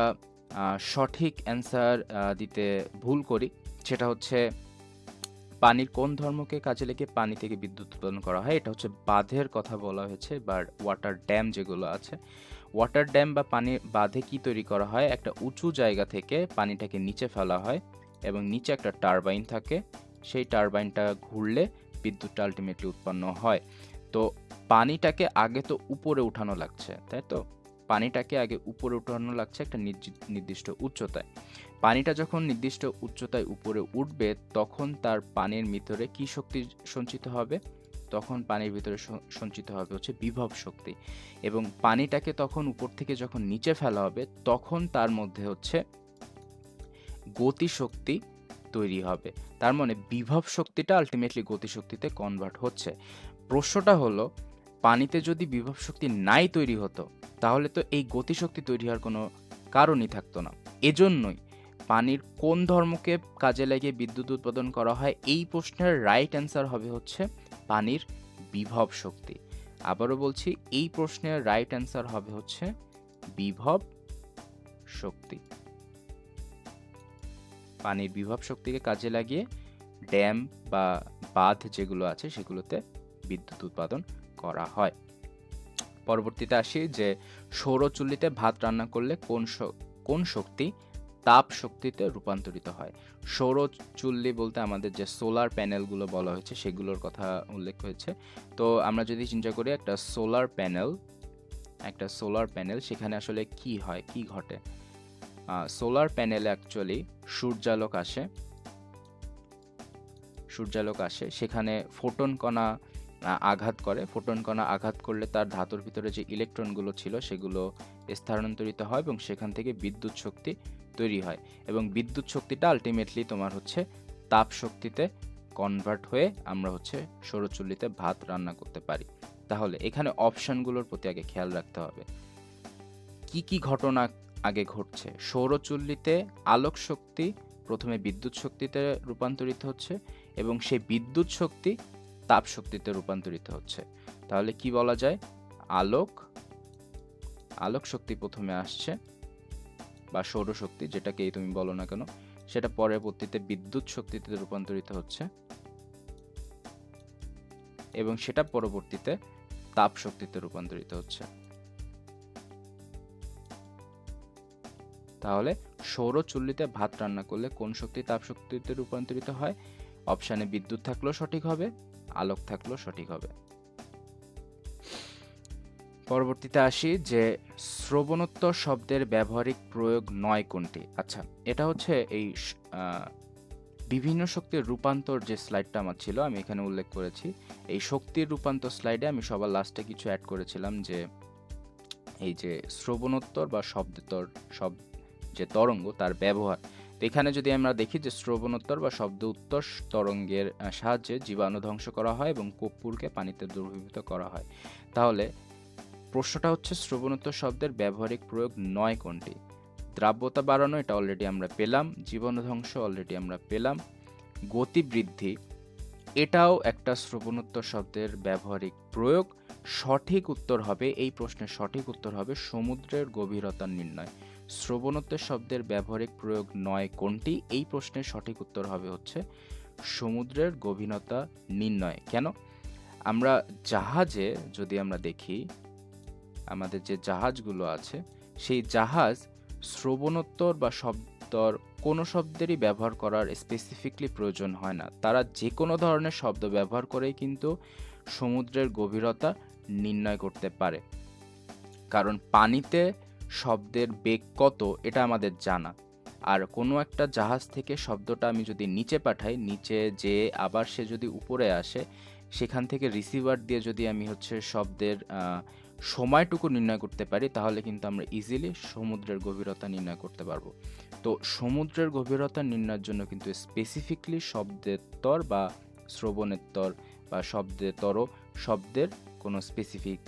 সঠিক অ্যান্সার দিতে ভুল করি, সেটা হচ্ছে পানির কোন ধর্মকে কাজে লেগে পানি থেকে বিদ্যুৎ উৎপাদন করা হয়। এটা হচ্ছে বাঁধের কথা বলা হয়েছে, বা ওয়াটার ড্যাম যেগুলো আছে। ওয়াটার ড্যাম বা পানির বাঁধে কি তৈরি করা হয়, একটা উঁচু জায়গা থেকে পানিটাকে নিচে ফেলা হয় এবং নিচে একটা টারবাইন থাকে, সেই টারবাইনটা ঘুরলে বিদ্যুৎটা আলটিমেটলি উৎপন্ন হয়। তো পানিটাকে আগে তো উপরে উঠানো লাগছে, তাই তো? পানিটাকে আগে উপরে উঠানো লাগছে একটা নির্দিষ্ট উচ্চতায়। পানিটা যখন নির্দিষ্ট উচ্চতায় উপরে উঠবে তখন তার পানির ভিতরে কি শক্তি সঞ্চিত হবে, তখন পানির ভিতরে সঞ্চিত হবে হচ্ছে বিভব শক্তি, এবং পানিটাকে তখন উপর থেকে যখন নিচে ফেলা হবে তখন তার মধ্যে হচ্ছে গতিশক্তি তৈরি হবে। তার মানে বিভব শক্তিটা আলটিমেটলি গতিশক্তিতে কনভার্ট হচ্ছে। প্রশ্নটা হলো, পানিতে যদি বিভব শক্তি নাই তৈরি হতো তাহলে তো এই গতিশক্তি তৈরি হওয়ার কোনো কারণই থাকতো না। এজন্যই পানির কোন ধর্মকে কাজে লাগিয়ে বিদ্যুৎ উৎপাদন করা হয়, এই প্রশ্নের রাইট অ্যান্সার হবে হচ্ছে পানির বিভব শক্তি। আবারও বলছি, এই প্রশ্নের রাইট অ্যান্সার হবে হচ্ছে বিভব শক্তি। পানির বিভব শক্তিকে কাজে লাগিয়ে ড্যাম বা বাঁধ যেগুলো আছে সেগুলোতে বিদ্যুৎ উৎপাদন করা হয়। পরবর্তীতে আসি যে সৌরচুল্লিতে ভাত রান্না করলে কোন শক্তি তাপ শক্তিতে রূপান্তরিত হয়। সৌরচুল্লি বলতে আমাদের যে সোলার প্যানেলগুলো বলা হয়েছে সেগুলোর কথা উল্লেখ হয়েছে। তো আমরা যদি চিন্তা করি একটা সোলার প্যানেল, সেখানে আসলে কি হয়, কি ঘটে। সোলার প্যানেলে অ্যাকচুয়ালি সূর্যালোক আসে, সেখানে ফোটন কণা আঘাত করে। ফোটন কণা আঘাত করলে তার ধাতুর ভিতরে যে ইলেকট্রনগুলো ছিল সেগুলো স্থানান্তরিত হয় এবং সেখান থেকে বিদ্যুৎ শক্তি তৈরি হয়, এবং বিদ্যুৎ শক্তিটা আলটিমেটলি তোমার হচ্ছে তাপ শক্তিতে কনভার্ট হয়ে আমরা হচ্ছে সৌরচুল্লিতে ভাত রান্না করতে পারি। তাহলে এখানে অপশনগুলোর প্রতি আগে খেয়াল রাখতে হবে, কি কি ঘটনা আগে ঘটছে। সৌরচুল্লিতে আলোক শক্তি প্রথমে বিদ্যুৎ শক্তিতে রূপান্তরিত হচ্ছে এবং সেই বিদ্যুৎ শক্তি তাপ শক্তিতে রূপান্তরিত হচ্ছে। তাহলে কি বলা যায়, আলোক শক্তি প্রথমে আসছে বা সৌরশক্তি যেটাকেই তুমি বলো না কেন, সেটা পরবর্তীতে বিদ্যুৎ শক্তিতে রূপান্তরিত হচ্ছে এবং সেটা পরবর্তীতে তাপ শক্তিতে রূপান্তরিত হচ্ছে। তাহলে সৌরচুল্লিতে ভাত রান্না করলে কোন শক্তি তাপ শক্তিতে রূপান্তরিত হয়? অপশানে বিদ্যুৎ থাকলেও সঠিক হবে, আলোক থাকলেও সঠিক হবে। পরবর্তীতে আসি যে শ্রবণোত্তর শব্দের ব্যবহারিক প্রয়োগ নয় কোনটি। আচ্ছা, এটা হচ্ছে এই বিভিন্ন শক্তির রূপান্তর যে স্লাইডটা আমার ছিল আমি এখানে উল্লেখ করেছি। এই শক্তির রূপান্তর স্লাইডে আমি সবার লাস্টে কিছু অ্যাড করেছিলাম যে এই যে শ্রবণোত্তর বা যে তরঙ্গ তার ব্যবহার। তো এখানে যদি আমরা দেখি যে শ্রবণোত্তর বা শব্দ উত্তর তরঙ্গের সাহায্যে জীবাণু ধ্বংস করা হয় এবং কর্পূরকে পানিতে দ্রবীভূত করা হয়। তাহলে প্রশ্নটা হচ্ছে শ্রবণোত্তর শব্দের ব্যবহারিক প্রয়োগ নয় কোনটি? দ্রাব্যতা বাড়ানো, এটা অলরেডি আমরা পেলাম। জীবাণু ধ্বংস অলরেডি আমরা পেলাম। গতি বৃদ্ধি, এটাও একটা শ্রবণোত্তর শব্দের ব্যবহারিক প্রয়োগ। সঠিক উত্তর হবে, এই প্রশ্নের সঠিক উত্তর হবে সমুদ্রের গভীরতা নির্ণয়। শ্রবণোত্তর শব্দের ব্যবহারিক প্রয়োগ নয় কোনটি? এই প্রশ্নের সঠিক উত্তর হবে হচ্ছে সমুদ্রের গভীরতা নির্ণয়। কেন? আমরা জাহাজে যদি আমরা দেখি, আমাদের যে জাহাজগুলো আছে সেই জাহাজ শ্রবণোত্তর বা শব্দর কোনো শব্দেরই ব্যবহার করার স্পেসিফিকলি প্রয়োজন হয় না। তারা যে কোনো ধরনের শব্দ ব্যবহার করেই কিন্তু সমুদ্রের গভীরতা নির্ণয় করতে পারে, কারণ পানিতে শব্দের বেগ কত এটা আমাদের জানা। আর কোনো একটা জাহাজ থেকে শব্দটা আমি যদি নিচে পাঠাই, নিচে যে আবার সে যদি উপরে আসে, সেখান থেকে রিসিভার দিয়ে যদি আমি হচ্ছে শব্দের সময়টুকু নির্ণয় করতে পারি, তাহলে কিন্তু আমরা ইজিলি সমুদ্রের গভীরতা নির্ণয় করতে পারবো। তো সমুদ্রের গভীরতা নির্ণয়ের জন্য কিন্তু স্পেসিফিকলি শব্দের তর বা শ্রবণের তর বা শব্দের কোনো স্পেসিফিক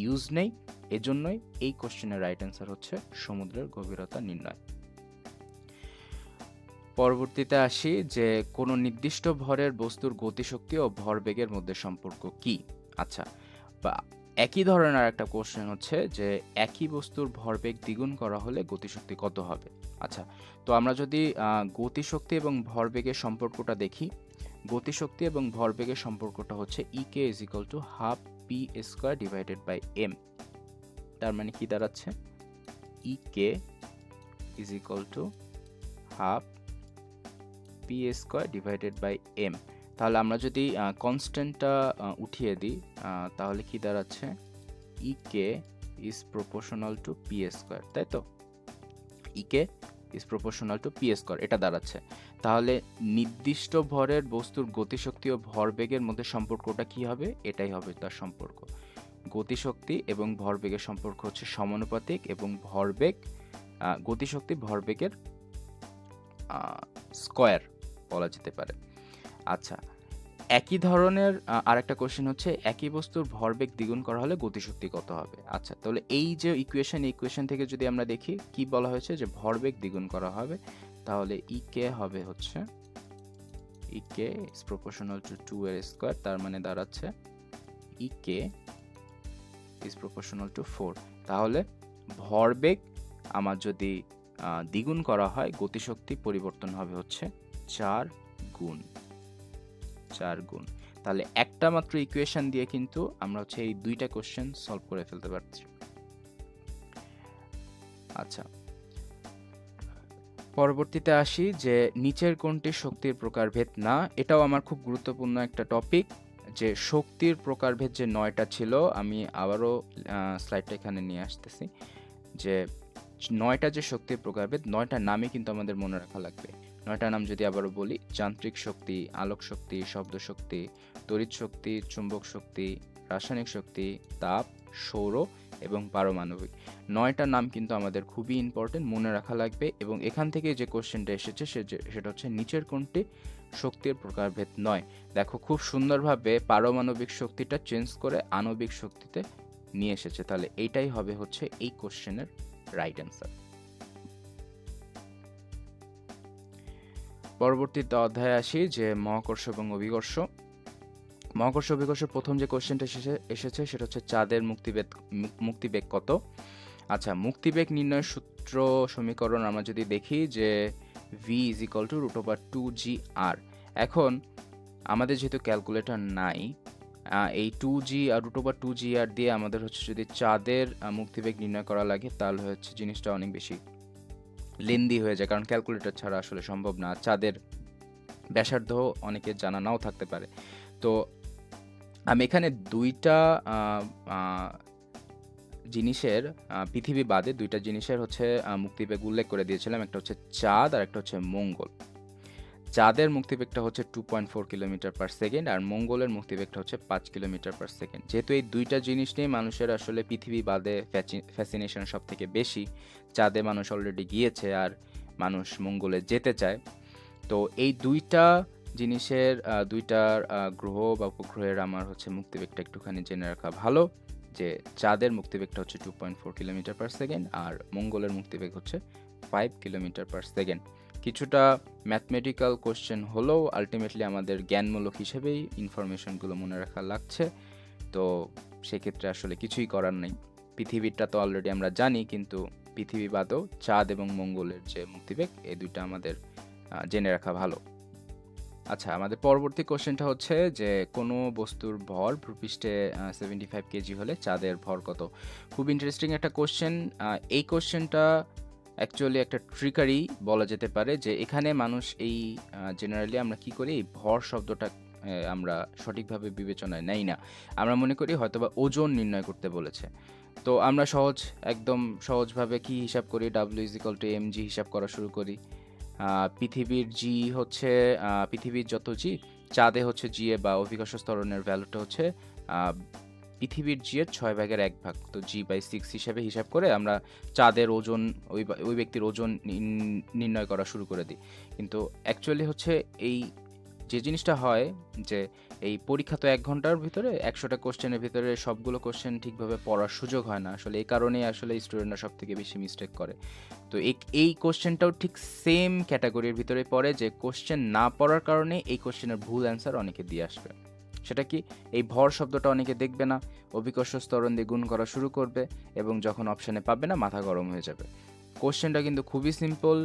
ইউজ নেই। এজন্যই এই কোশ্চেনের রাইট অ্যান্সার হচ্ছে সমুদ্রের গভীরতা নির্ণয়। পরবর্তীতে আসি যে কোনো নির্দিষ্ট ভরের বস্তুর গতিশক্তি ও ভরবেগের মধ্যে সম্পর্ক কি। আচ্ছা, বা একই ধরনের একটা কোশ্চেন হচ্ছে যে একই বস্তুর ভরবেগ দ্বিগুণ করা হলে গতিশক্তি কত হবে। আচ্ছা, তো আমরা যদি গতিশক্তি এবং ভরবেগের সম্পর্কটা দেখি, গতিশক্তি এবং ভরবেগের সম্পর্কটা হচ্ছে EK = ½ p² divided by m। তার মানে কি দাঁড়াচ্ছে? EK = ½ p² divided by m। তাহলে আমরা যদি কনস্ট্যান্টটা উঠিয়ে দিই তাহলে কি দাঁড়াচ্ছে? EK is proportional to p², তাই তো? EK is proportional to p², এটা দাঁড়াচ্ছে। তাহলে নির্দিষ্ট ভরের বস্তুর গতিশক্তি ও ভরবেগের মধ্যে সম্পর্কটা কি হবে? এটাই হবে তার সম্পর্ক। গতিশক্তি এবং ভরবেগের সম্পর্ক হচ্ছে সমানুপাতিক এবং ভরবেগ গতিশক্তি ভরবেগের স্কয়ার বলা যেতে পারে। আচ্ছা, একই ধরনের আরেকটা কোশ্চেন হচ্ছে একই বস্তুর ভরবেগ দ্বিগুণ করা হলে গতিশক্তি কত হবে? আচ্ছা, তাহলে এই যে ইকুয়েশন থেকে যদি আমরা দেখি কি বলা হয়েছে যে ভরবেগ দ্বিগুণ করা হবে, তাহলে ইকে হবে হচ্ছে ইকে ইজ প্রপোর্শনাল টু 2 এর স্কয়ার, তার মানে দাঁড়াচ্ছে ইকে ইজ প্রপোর্শনাল টু 4। তাহলে ভরবেগ আমার যদি দ্বিগুণ করা হয়, গতিশক্তি পরিবর্তন হবে হচ্ছে 4 গুণ। তাহলে একটা মাত্র ইকুয়েশন দিয়ে কিন্তু আমরা হচ্ছে এই দুইটা কোশ্চেন সলভ করে ফেলতে পারছি। আচ্ছা, পরবর্তীতে আসি যে নিচের কোনটি শক্তির প্রকারভেদ না। এটাও আমার খুব গুরুত্বপূর্ণ একটা টপিক, যে শক্তির প্রকারভেদ যে 9টা ছিল, আমি আবারও স্লাইডটা এখানে নিয়ে আসতেছি, যে 9টা যে শক্তির প্রকারভেদ, 9টা নামই কিন্তু আমাদের মনে রাখা লাগবে। 9টা নাম যদি আবারও বলি: যান্ত্রিক শক্তি, আলোক শক্তি, শব্দ শক্তি, তড়িৎ শক্তি, চুম্বক শক্তি, রাসায়নিক শক্তি, তাপ, সৌর এবং পারমাণবিক। 9টা নাম কিন্তু আমাদের খুবই ইম্পর্টেন্ট, মনে রাখা লাগবে। এবং এখান থেকে যে কোশ্চেনটা এসেছে সেটা হচ্ছে নিচের কোনটি শক্তির প্রকারভেদ নয়। দেখো, খুব সুন্দরভাবে পারমাণবিক শক্তিটা চেঞ্জ করে আণবিক শক্তিতে নিয়ে এসেছে। তাহলে এইটাই হবে হচ্ছে এই কোশ্চেনের রাইট অ্যান্সার। পরবর্তীতে অধ্যায়ে আসি যে মহাকর্ষ এবং অভিকর্ষ। মহাকর্ষ অভিকর্ষের প্রথম যে কোশ্চেনটা এসেছে সেটা হচ্ছে চাঁদের মুক্তিবেগ কত। আচ্ছা, মুক্তিবেগ নির্ণয়ের সূত্র সমীকরণ আমরা যদি দেখি যে v = √2gr। এখন আমাদের যেহেতু ক্যালকুলেটর নাই, এই 2g আর √2gr দিয়ে আমাদের হচ্ছে যদি চাঁদের মুক্তিবেগ নির্ণয় করা লাগে, তাহলে হচ্ছে জিনিসটা অনেক বেশি লেন্দি হয়ে যায়, কারণ ক্যালকুলেটর ছাড়া আসলে সম্ভব না। চাঁদের ব্যাসার্ধ অনেকের জানা নাও থাকতে পারে। তো আমি এখানে দুইটা জিনিসের পৃথিবী বাদে দুইটা জিনিসের হচ্ছে মুক্তিবেগ উল্লেখ করে দিয়েছিলাম, একটা হচ্ছে চাঁদ আর একটা হচ্ছে মঙ্গল। চাঁদের মুক্তিবেগটা হচ্ছে 2.4 কিলোমিটার পার সেকেন্ড আর মঙ্গলের মুক্তিবেগটা হচ্ছে 5 কিলোমিটার পার সেকেন্ড। যেহেতু এই দুইটা জিনিস নিয়ে মানুষের আসলে পৃথিবী বাদে ফ্যাসিনেশন সব থেকে বেশি, চাঁদে মানুষ অলরেডি গিয়েছে আর মানুষ মঙ্গলে যেতে চায়। তো এই দুইটা জিনিসের দুইটার গ্রহ বা উপগ্রহের আমার হচ্ছে মুক্তিবেগটা একটুখানি জেনে রাখা ভালো, যে চাঁদের মুক্তিবেগটা হচ্ছে 2.4 কিলোমিটার পার সেকেন্ড আর মঙ্গলের মুক্তিবেগ হচ্ছে 5 কিলোমিটার পার সেকেন্ড। কিছুটা ম্যাথমেটিক্যাল কোশ্চেন হলেও আলটিমেটলি আমাদের জ্ঞানমূলক হিসেবেই ইনফরমেশনগুলো মনে রাখা লাগছে। তো সেক্ষেত্রে আসলে কিছুই করার নেই। পৃথিবীটা তো অলরেডি আমরা জানি, কিন্তু পৃথিবী বাদেও চাঁদ এবং মঙ্গলের যে মুক্তিবেগ, এই দুইটা আমাদের জেনে রাখা ভালো। আচ্ছা, আমাদের পরবর্তী কোশ্চেনটা হচ্ছে যে কোনো বস্তুর ভর ভূপৃষ্ঠে 75 কেজি হলে চাঁদের ভর কত। খুব ইন্টারেস্টিং একটা কোশ্চেন। এই কোশ্চেনটা অ্যাকচুয়ালি একটা ট্রিকারি বলা যেতে পারে, যে এখানে মানুষ এই জেনারেলি আমরা কি করি, এই ভর শব্দটা আমরা সঠিকভাবে বিবেচনায় নেই না। আমরা মনে করি হয়তোবা ওজন নির্ণয় করতে বলেছে। তো আমরা একদম সহজভাবে কি হিসাব করি, W = mg হিসাব করা শুরু করি। পৃথিবীর জি হচ্ছে পৃথিবীর যত জি, চাঁদে হচ্ছে জি এ বা অভিকর্ষ ত্বরণের ভ্যালুটা হচ্ছে পৃথিবীর জি এর 6/1 তো g/6 হিসাবে হিসাব করে আমরা চাঁদের ওজন, ওই ব্যক্তির ওজন নির্ণয় করা শুরু করে দিই। কিন্তু অ্যাকচুয়ালি হচ্ছে এই যে জিনিসটা হয়, যে এই পরীক্ষা তো 1 ঘন্টার ভিতরে 100টা কোশ্চেনের ভিতরে সবগুলো কোশ্চেন ঠিকভাবে পড়ার সুযোগ হয় না। আসলে এই কারণেই আসলে স্টুডেন্টরা সব থেকে বেশি মিস্টেক করে। তো এই কোশ্চেনটাও ঠিক সেম ক্যাটাগরির ভিতরে পড়ে, যে কোশ্চেন না পড়ার কারণে এই কোশ্চেনের ভুল অ্যান্সার অনেকে দিয়ে আসবে। সেটা কি, এই ভর শব্দটা অনেকে দেখবে না, অভিকর্ষ ত্বরণ দিয়ে গুণ করা শুরু করবে এবং যখন অপশানে পাবে না মাথা গরম হয়ে যাবে। কোশ্চেনটা কিন্তু খুবই সিম্পল।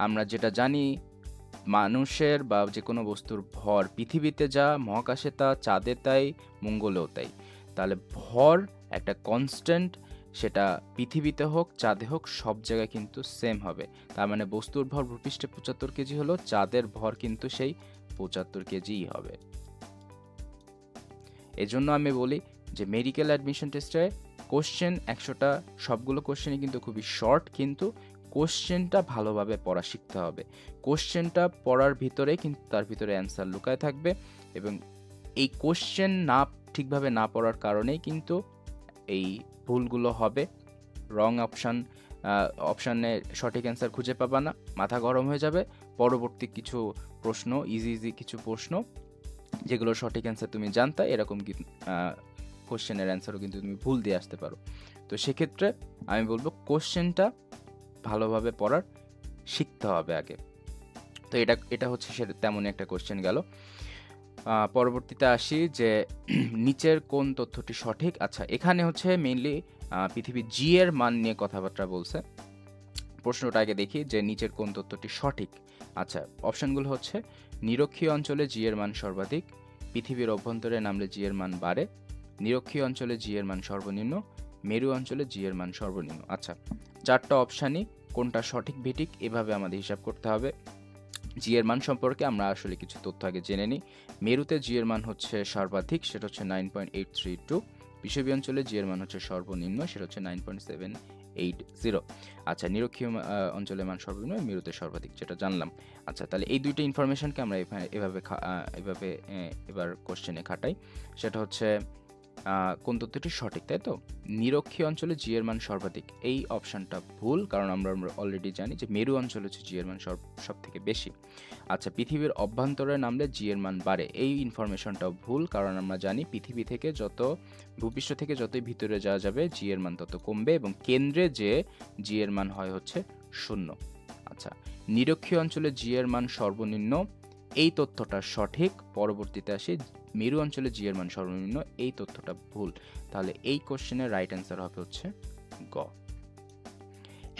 আমরা যেটা জানি, মানুষের বা যে কোনো বস্তুর ভর পৃথিবীতে যা, মহাকাশে তা, চাঁদে তাই, মঙ্গলেও তাই। তাহলে ভর একটা কনস্ট্যান্ট, সেটা পৃথিবীতে হোক চাঁদে হোক সব জায়গায় কিন্তু সেম হবে। তার মানে বস্তুর ভর ভূপৃষ্ঠে 75 কেজি হলো, চাঁদের ভর কিন্তু সেই 75 কেজিই হবে। এজন্য আমি বলি যে মেডিকেল অ্যাডমিশন টেস্টে কোশ্চেন 100টা, সবগুলো কোশ্চেনই কিন্তু খুবই শর্ট, কিন্তু কোশ্চেনটা ভালোভাবে পড়া শিখতে হবে। কোশ্চেনটা পড়ার ভিতরে কিন্তু তার ভিতরে অ্যান্সার লুকায় থাকবে, এবং এই কোশ্চেন ঠিকভাবে না পড়ার কারণেই কিন্তু এই ভুলগুলো হবে। রং অপশানে সঠিক অ্যান্সার খুঁজে পাবা না, মাথা গরম হয়ে যাবে। পরবর্তী কিছু প্রশ্ন, ইজি কিছু প্রশ্ন যেগুলো সঠিক অ্যান্সার তুমি জানতা, এরকম কোশ্চেনের অ্যান্সারও কিন্তু তুমি ভুল দিয়ে আসতে পারো। তো সেক্ষেত্রে আমি বলবো কোশ্চেনটা ভালোভাবে পড়ার শিখতে হবে আগে। তো এটা হচ্ছে তেমনই একটা কোশ্চেন গেল। পরবর্তীতে আসি যে নিচের কোন তথ্যটি সঠিক। আচ্ছা, এখানে হচ্ছে মেইনলি পৃথিবীর জি এর মান নিয়ে কথাবার্তা বলছে। প্রশ্নটা আগে দেখি যে নিচের কোন তথ্যটি সঠিক। আচ্ছা, অপশনগুলো হচ্ছে নিরক্ষীয় অঞ্চলে জি এর মান সর্বাধিক, পৃথিবীর অভ্যন্তরে নামলে জি এর মান বাড়ে, নিরক্ষীয় অঞ্চলে জি এর মান সর্বনিম্ন, মেরু অঞ্চলে জি এর মান সর্বনিম্ন। আচ্ছা, চারটা অপশানই কোনটা সঠিক বেঠিক এভাবে আমাদের হিসাব করতে হবে। জি এর মান সম্পর্কে আমরা আসলে কিছু তথ্য আগে জেনে নিই। মেরুতে জি এর মান হচ্ছে সর্বাধিক, সেটা হচ্ছে 9.832। বিষুবীয় অঞ্চলে জি এর মান হচ্ছে সর্বনিম্ন, সেটা হচ্ছে 9.780। আচ্ছা, নিরক্ষীয় অঞ্চলের মান সর্বনিম্ন, মেরুতে সর্বাধিক, যেটা জানলাম। আচ্ছা, তাহলে এই দুইটা ইনফরমেশনকে আমরা এভাবে এবার কোশ্চেনে খাটাই। সেটা হচ্ছে কোন তথ্যটি সঠিক, তাই তো? নিরক্ষীয় অঞ্চলে জি এর মান সর্বাধিক, এই অপশনটা ভুল, কারণ আমরা অলরেডি জানি যে মেরু অঞ্চলে হচ্ছে জি এর মান সব থেকে বেশি। আচ্ছা, পৃথিবীর অভ্যন্তরে নামলে জি এর মান বাড়ে, এই ইনফরমেশনটাও ভুল, কারণ আমরা জানি পৃথিবী থেকে ভূপৃষ্ঠ থেকে যতই ভিতরে যাওয়া যাবে জি এর মান তত কমবে, এবং কেন্দ্রে যে জি এর মান হয় হচ্ছে 0। আচ্ছা, নিরক্ষীয় অঞ্চলে জি এর মান সর্বনিম্ন, এই তথ্যটা সঠিক। পরবর্তীতে আসি মেরু অঞ্চলে জি এর মান সর্বনিম্ন, এই তথ্যটা ভুল। তাহলে এই কোশ্চেনের রাইট অ্যান্সার হবে হচ্ছে গ।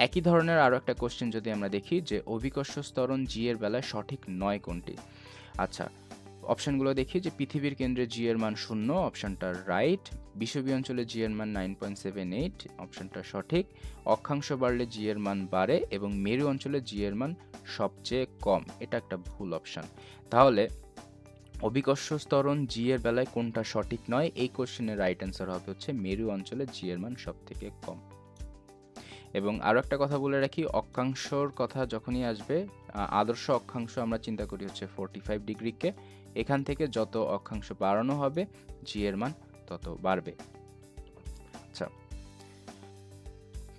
একই ধরনের আরো একটা কোশ্চেন যদি আমরা দেখি যে অভিকর্ষ ত্বরণ জি এর বেলায় সঠিক নয় কোনটি। আচ্ছা, অপশনগুলো দেখি যে পৃথিবীর কেন্দ্রে জি এর মান 0, অপশনটা রাইট। বিষুবীয় অঞ্চলে জি এর মান 9.78, অপশনটা সঠিক। অক্ষাংশ বাড়লে জি এর মান বাড়ে, এবং মেরু অঞ্চলে জি এর মান সবচেয়ে কম, এটা একটা ভুল অপশন। তাহলে অভিকর্ষ ত্বরণ জি এর বেলায় কোনটা সঠিক নয়, এই কোশ্চেনের রাইট অ্যান্সার হবে হচ্ছে মেরু অঞ্চলে জি এর মান সব থেকে কম। এবং আরো একটা কথা বলে রাখি, অক্ষাংশর কথা যখনই আসবে, আদর্শ অক্ষাংশ আমরা চিন্তা করি হচ্ছে 45 ডিগ্রিকে। এখান থেকে যত অক্ষাংশ বাড়ানো হবে জি এর মান তত বাড়বে। আচ্ছা,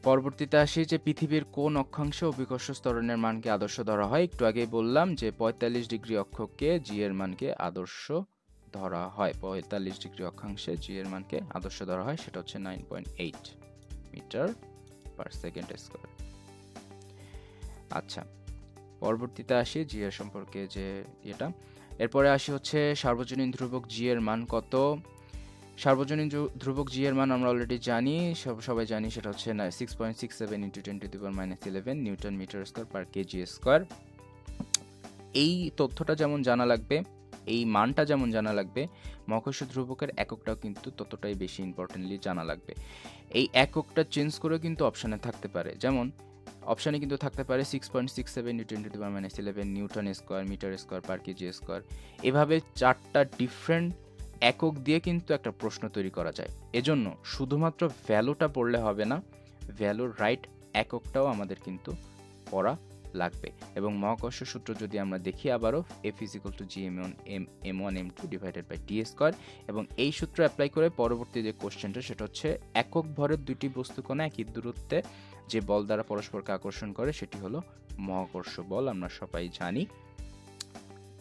পরবর্তীতে আসি যে পৃথিবীর কোন অক্ষাংশে অভিকর্ষ ত্বরণের মানকে আদর্শ ধরা হয়। একটু আগেই বললাম যে 45 ডিগ্রি অক্ষকে জি এর মানকে আদর্শ ধরা হয়। 45 ডিগ্রি অক্ষাংশে জি এর মানকে আদর্শ ধরা হয়, সেটা হচ্ছে 9.8 মিটার পার সেকেন্ড স্কয়ার। আচ্ছা, পরবর্তীতে আসি জি এর সম্পর্কে যে এটা। এরপরে আসি হচ্ছে সার্বজনীন ধ্রুবক জি এর মান কত। সার্বজনীন ধ্রুবক জি এর মান আমরা অলরেডি জানি, সবাই জানি, সেটা হচ্ছে 6.67 × 10⁻11 newton meter square per K G square. এই তথ্যটা যেমন জানা লাগবে, এই মানটা যেমন জানা লাগবে, মহাকর্ষ ধ্রুবকের এককটাও কিন্তু ততটাই বেশি ইম্পর্টেন্টলি জানা লাগবে। এই এককটা চেঞ্জ করে কিন্তু অপশানে থাকতে পারে, যেমন অপশানে কিন্তু থাকতে পারে 6.67 × 10⁻11 newton square meter square per K G square. এভাবে 4টা ডিফারেন্ট একক দিয়ে কিন্তু একটা প্রশ্ন তৈরি করা যায়। এজন্য শুধুমাত্র ভ্যালুটা পড়লে হবে না, ভ্যালুর রাইট এককটাও আমাদের কিন্তু পড়া লাগবে। এবং মহাকর্ষ সূত্র যদি আমরা দেখি আবারও, F = G m1m2/d², এবং এই সূত্র অ্যাপ্লাই করে পরবর্তী যে কোশ্চেনটা সেটা হচ্ছে একক ভরের দুটি বস্তুকণা একই দূরত্বে যে বল দ্বারা পরস্পরকে আকর্ষণ করে সেটি হলো মহাকর্ষ বল, আমরা সবাই জানি।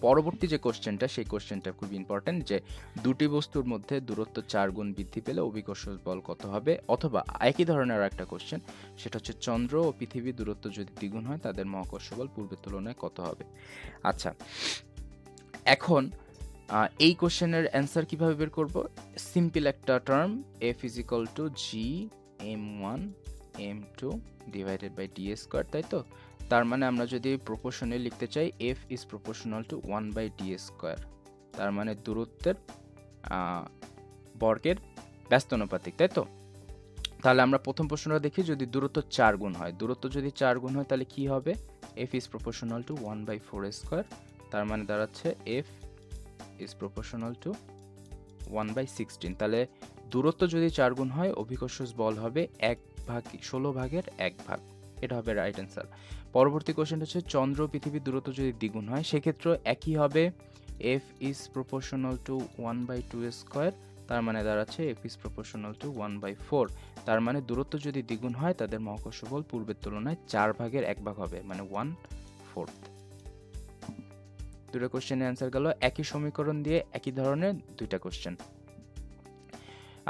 পরবর্তী যে কোশ্চেনটা, সেই কোশ্চেনটা খুব ইম্পর্টেন্ট, যে দুটি বস্তুর মধ্যে দূরত্ব 4 গুণ বৃদ্ধি পেলে অভিকর্ষ বল কত হবে। অথবা একই ধরনের আর একটা কোশ্চেন, সেটা হচ্ছে চন্দ্র ও পৃথিবীর দূরত্ব যদি দ্বিগুণ হয় তাদের মহাকর্ষ বল পূর্বের তুলনায় কত হবে। আচ্ছা, এখন এই কোশ্চেনের অ্যান্সার কিভাবে বের করব? সিম্পল একটা টার্ম, F = G m1m2/d², তাই তো? তার মানে আমরা যদি প্রপোর্শনে লিখতে চাই, F is proportional to 1/d², তার মানে দূরত্বের বর্গের ব্যস্তানুপাতিক, তাই তো? তাহলে আমরা প্রথম প্রশ্নটা দেখি, যদি দূরত্ব 4 গুণ হয়, দূরত্ব যদি 4 গুণ হয় তাহলে কি হবে? F is proportional to 1/4², তার মানে দাঁড়াচ্ছে F is proportional to 1/16। তাহলে দূরত্ব যদি 4 গুণ হয় অভিকর্ষ বল হবে 16 ভাগের 1 ভাগ। এটা হবে রাইট অ্যান্সার। পরবর্তী কোশ্চেন হচ্ছে চন্দ্র পৃথিবীর দূরত্ব যদি দ্বিগুণ হয় সেক্ষেত্রে একই হবে F is proportional to 1/2 square, তার মানে দাঁড়াচ্ছে এফ ইজ প্রপোর্শনাল টু 1/4। তার মানে দূরত্ব যদি দ্বিগুণ হয় তাদের মহাকর্ষ বল পূর্বের তুলনায় 4/1 হবে, মানে 1/4। দুটো কোশ্চেনের অ্যান্সার গেল। একই সমীকরণ দিয়ে একই ধরনের দুইটা কোশ্চেন।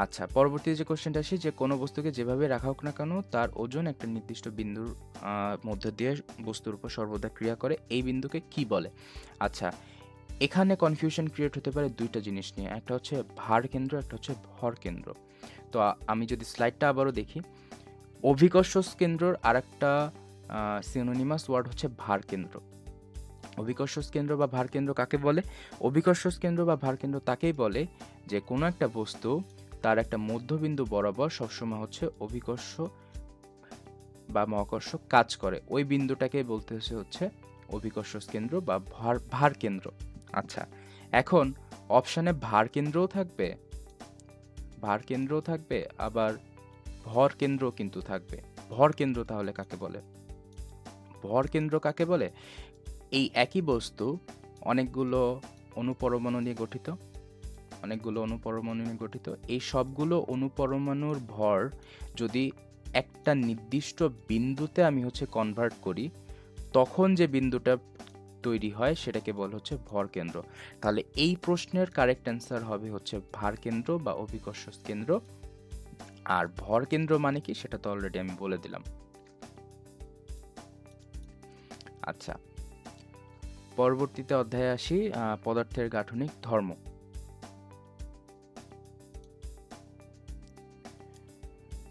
আচ্ছা, পরবর্তী যে কোশ্চেনটা আসি, যে কোনো বস্তুকে যেভাবে রাখা হোক না কেন তার ওজন একটা নির্দিষ্ট বিন্দুর মধ্য দিয়ে বস্তুর উপর সর্বদা ক্রিয়া করে, এই বিন্দুকে কি বলে? আচ্ছা, এখানে কনফিউশন ক্রিয়েট হতে পারে দুইটা জিনিস নিয়ে, একটা হচ্ছে ভার কেন্দ্র, একটা হচ্ছে ভর কেন্দ্র। তো আমি যদি স্লাইডটা আবারও দেখি, অভিকর্ষ কেন্দ্রর আর একটা সিনোনিমাস ওয়ার্ড হচ্ছে ভার কেন্দ্র। অভিকর্ষ কেন্দ্র বা ভার কেন্দ্র কাকে বলে? অভিকর্ষ কেন্দ্র বা ভার কেন্দ্র তাকেই বলে যে কোনো একটা বস্তু তার একটা মধ্যবিন্দু বরাবর সবসময় হচ্ছে অভিকর্ষ বা মহাকর্ষ কাজ করে, ওই বিন্দুটাকে বলতে হচ্ছে অভিকর্ষ কেন্দ্র বা ভার কেন্দ্র। আচ্ছা, এখন অপশানে ভার কেন্দ্রও থাকবে, আবার ভর কেন্দ্র কিন্তু থাকবে। ভর কেন্দ্র তাহলে কাকে বলে? ভর কেন্দ্র কাকে বলে? এই একই বস্তু অনেকগুলো অণুপরমাণু নিয়ে গঠিত, এই সবগুলো অণুপরমাণুর ভর যদি একটা নির্দিষ্ট বিন্দুতে আমি হচ্ছে কনভার্ট করি, তখন যে বিন্দুটা তৈরি হয় সেটাকে বলা হচ্ছে ভর কেন্দ্র। তাহলে এই প্রশ্নের কারেক্ট অ্যান্সার হবে হচ্ছে ভার কেন্দ্র বা অভিকর্ষ কেন্দ্র। আর ভর কেন্দ্র মানে কি সেটা তো অলরেডি আমি বলে দিলাম। আচ্ছা, পরবর্তীতে অধ্যায়ে আসি, পদার্থের গাঠনিক ধর্ম।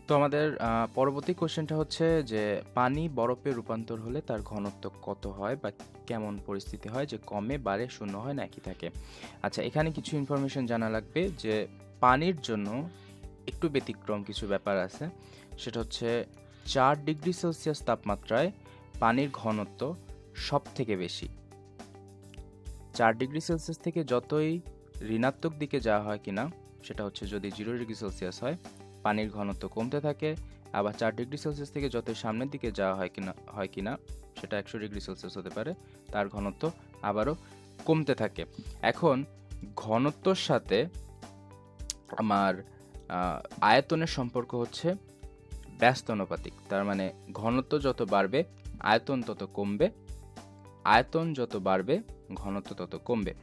তো আমাদের পরবর্তী কোশ্চেনটা হচ্ছে যে পানি বরফে রূপান্তর হলে তার ঘনত্ব কত হয় বা কেমন পরিস্থিতি হয়, যে কমে, বাড়ে, শূন্য হয় না একই থাকে? আচ্ছা, এখানে কিছু ইনফরমেশন জানা লাগবে যে পানির জন্য একটু ব্যতিক্রম কিছু ব্যাপার আছে। সেটা হচ্ছে 4 ডিগ্রি সেলসিয়াস তাপমাত্রায় পানির ঘনত্ব সব থেকে বেশি। 4 ডিগ্রি সেলসিয়াস থেকে যতই ঋণাত্মক দিকে যাওয়া হয় কিনা, সেটা হচ্ছে যদি 0 ডিগ্রি সেলসিয়াস হয়, পানির ঘনত্ব কমতে থাকে। আবার 4 ডিগ্রি সেলসিয়াস থেকে যতই সামনের দিকে যাওয়া হয় কিনা, সেটা 100 ডিগ্রি সেলসিয়াস হতে পারে, তার ঘনত্ব আবারও কমতে থাকে। এখন ঘনত্বর সাথে আমার আয়তনের সম্পর্ক হচ্ছে ব্যস্তানুপাতিক। তার মানে ঘনত্ব যত বাড়বে আয়তন তত কমবে, আয়তন যত বাড়বে ঘনত্ব তত কমবে।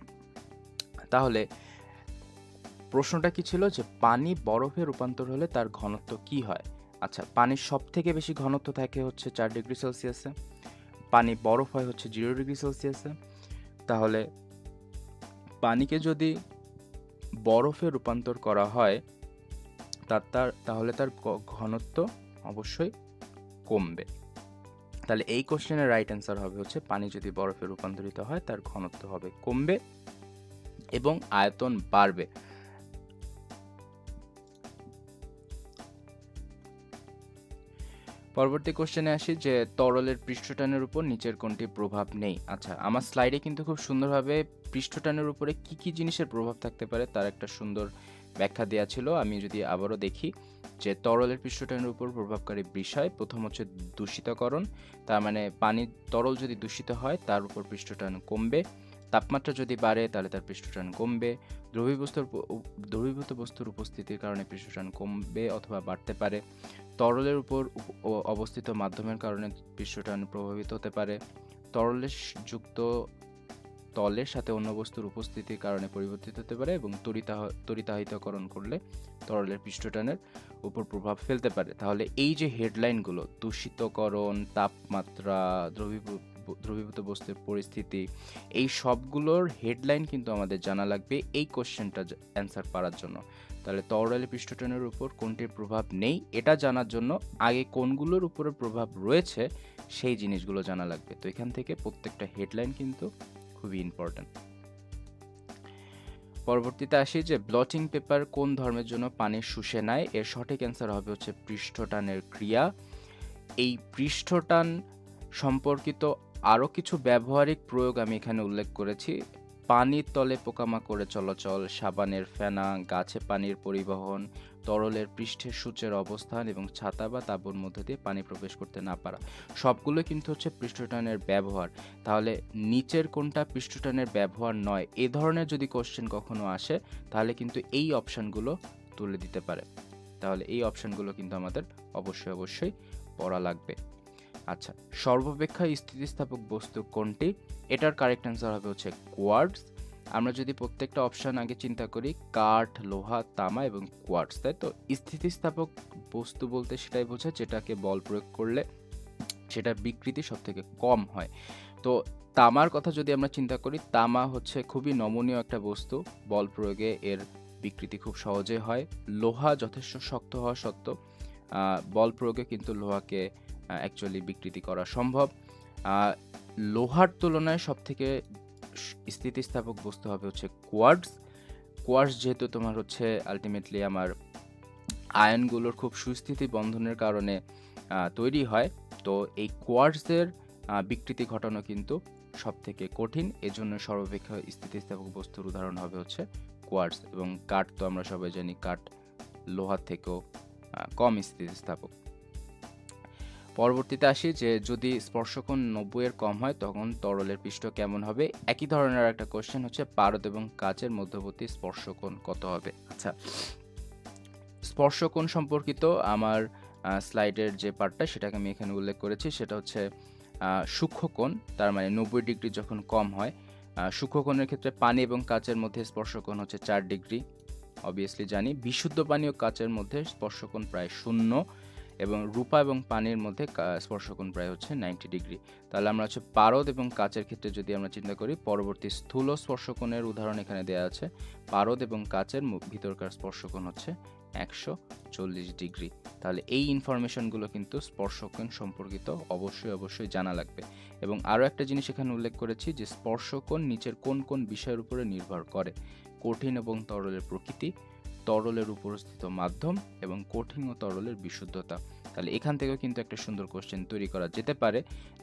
তাহলে প্রশ্নটা কি ছিল, যে পানি বরফে রূপান্তর হলে তার ঘনত্ব কি হয়? আচ্ছা, পানির সব থেকে বেশি ঘনত্ব থাকে হচ্ছে 4 ডিগ্রি সেলসিয়াসে, পানি বরফ হয় হচ্ছে 0 ডিগ্রি সেলসিয়াসে। তাহলে পানিকে যদি বরফে রূপান্তর করা হয় তাহলে তার ঘনত্ব অবশ্যই কমবে। তাহলে এই কোশ্চেনের রাইট অ্যান্সার হবে হচ্ছে পানি যদি বরফে রূপান্তরিত হয় তার ঘনত্ব হবে কমবে এবং আয়তন বাড়বে। পরবর্তী কোশ্চেনে আসি, যে তরলের পৃষ্ঠটানের উপর নিচের কোনটি প্রভাব নেই? আচ্ছা, আমার স্লাইডে কিন্তু খুব সুন্দরভাবে পৃষ্ঠটানের উপরে কি কি জিনিসের প্রভাব থাকতে পারে তার একটা সুন্দর ব্যাখ্যা দেওয়া ছিল। আমি যদি আবারও দেখি, যে তরলের পৃষ্ঠটানের উপর প্রভাবকারী বিষয়, প্রথম হচ্ছে দূষিতকরণ। তার মানে তরল যদি দূষিত হয় তার উপর পৃষ্ঠটান কমবে। তাপমাত্রা যদি বাড়ে তাহলে তার পৃষ্ঠটান কমবে। দ্রবীভূত বস্তুর উপস্থিতির কারণে পৃষ্ঠটান কমবে অথবা বাড়তে পারে। তরলের উপর অবস্থিত মাধ্যমের কারণে পৃষ্ঠটান প্রভাবিত হতে পারে। তরলের যুক্ত তলের সাথে অন্য বস্তুর উপস্থিতির কারণে পরিবর্তিত হতে পারে এবং তড়িতাহিতকরণ করলে তরলের পৃষ্ঠটানের উপর প্রভাব ফেলতে পারে। তাহলে এই যে হেডলাইনগুলো, দূষিতকরণ, তাপমাত্রা, দ্রবীভূত বস্তুর পরিস্থিতি, এই সবগুলোর হেডলাইন কিন্তু আমাদের জানা লাগবে এই কোশ্চেনটা অ্যান্সার পারার জন্য। তাহলে তরলের পৃষ্ঠটানের উপর কোনটির প্রভাব নেই এটা জানার জন্য আগে কোনগুলোর উপরে প্রভাব রয়েছে সেই জিনিসগুলো জানা লাগবে। তো এখান থেকে প্রত্যেকটা হেডলাইন কিন্তু খুবই ইম্পর্টেন্ট। পরবর্তীতে আসি, যে ব্লটিং পেপার কোন ধর্মের জন্য পানি শুষে নেয়? এর সঠিক অ্যান্সার হবে হচ্ছে পৃষ্ঠটানের ক্রিয়া। এই পৃষ্ঠটান সম্পর্কিত আরও কিছু ব্যবহারিক প্রয়োগ আমি এখানে উল্লেখ করেছি। পানির তলে পোকামাকড়ের চলাচল, সাবানের ফেনা, গাছে পানির পরিবহন, তরলের পৃষ্ঠের সূর্যের অবস্থান এবং ছাতা বা তাঁবুর মধ্য দিয়ে পানি প্রবেশ করতে না পারা। সবগুলো কিন্তু হচ্ছে পৃষ্ঠটানের ব্যবহার। তাহলে নিচের কোনটা পৃষ্ঠটানের ব্যবহার নয়, এ ধরনের যদি কোশ্চেন কখনো আসে তাহলে কিন্তু এই অপশানগুলো তুলে দিতে পারে। তাহলে এই অপশানগুলো কিন্তু আমাদের অবশ্যই পড়া লাগবে। আচ্ছা, সর্বাপেক্ষা স্থিতিস্থাপক বস্তু কোনটি? এটার কারেক্ট অ্যান্সার হবে হচ্ছে কোয়ার্টজ। আমরা যদি প্রত্যেকটা অপশান আগে চিন্তা করি, কাঠ, লোহা, তামা এবং কোয়ার্টজ, তাই তো? স্থিতিস্থাপক বস্তু বলতে সেটাই বোঝায় যেটাকে বল প্রয়োগ করলে সেটার বিকৃতি সব থেকে কম হয়। তো তামার কথা যদি আমরা চিন্তা করি, তামা হচ্ছে খুবই নমনীয় একটা বস্তু, বল প্রয়োগে এর বিকৃতি খুব সহজে হয়। লোহা যথেষ্ট শক্ত হওয়া সত্ত্বেও বল প্রয়োগে কিন্তু লোহাকে অ্যাকচুয়ালি বিকৃতি করা সম্ভব। লোহার তুলনায় সবথেকে স্থিতিস্থাপক বস্তু হবে হচ্ছে কোয়ার্টজ। কোয়ার্টজ যেহেতু তোমার হচ্ছে আলটিমেটলি আমার আয়নগুলোর খুব সুস্থিতি বন্ধনের কারণে তৈরি হয়, তো এই কোয়ার্টজের বিকৃতি ঘটানো কিন্তু সব থেকে কঠিন। এজন্য সর্বাপেক্ষা স্থিতিস্থাপক বস্তুর উদাহরণ হবে হচ্ছে কোয়ার্টজ। এবং কাঠ তো আমরা সবাই জানি, কাঠ লোহার থেকেও কম স্থিতিস্থাপক। পরবর্তীতে আসি যে যদি স্পর্শকোণ 90 এর কম হয় তখন তরলের পৃষ্ঠ কেমন হবে? একই ধরনের একটা কোশ্চেন হচ্ছে পারদ এবং কাচের মধ্যবর্তী স্পর্শকোণ কত হবে? আচ্ছা, স্পর্শকোণ সম্পর্কিত আমার স্লাইডের যে পার্টটা সেটাকে আমি এখানে উল্লেখ করেছি, সেটা হচ্ছে সূক্ষ্মকোণ, তার মানে 90 ডিগ্রি যখন কম হয়। সূক্ষ্মকোণের ক্ষেত্রে পানি এবং কাচের মধ্যে স্পর্শকোণ হচ্ছে 4 ডিগ্রি, অবভিয়াসলি জানি। বিশুদ্ধ পানি ও কাচের মধ্যে স্পর্শকোণ প্রায় 0 এবং রূপা এবং পানির মধ্যে স্পর্শকোণ প্রায় হচ্ছে 90 ডিগ্রি। তাহলে আমরা হচ্ছে পারদ এবং কাচের ক্ষেত্রে যদি আমরা চিন্তা করি, পরবর্তী স্থূল স্পর্শকোণের উদাহরণ এখানে দেওয়া আছে। পারদ এবং কাচের ভিতরকার স্পর্শকোণ হচ্ছে 140 ডিগ্রি। তাহলে এই ইনফরমেশনগুলো কিন্তু স্পর্শকোণ সম্পর্কিত অবশ্যই জানা লাগবে। এবং আরও একটা জিনিস এখানে উল্লেখ করেছি যে স্পর্শকোণ নিচের কোন কোন বিষয়ের উপরে নির্ভর করে: কঠিন এবং তরলের প্রকৃতি, তরলের উপস্থিত মাধ্যম এবং কঠিন ও তরলের বিশুদ্ধতা। তাহলে এখান থেকেও কিন্তু একটা সুন্দর কোশ্চেন তৈরি করা যেতে পারে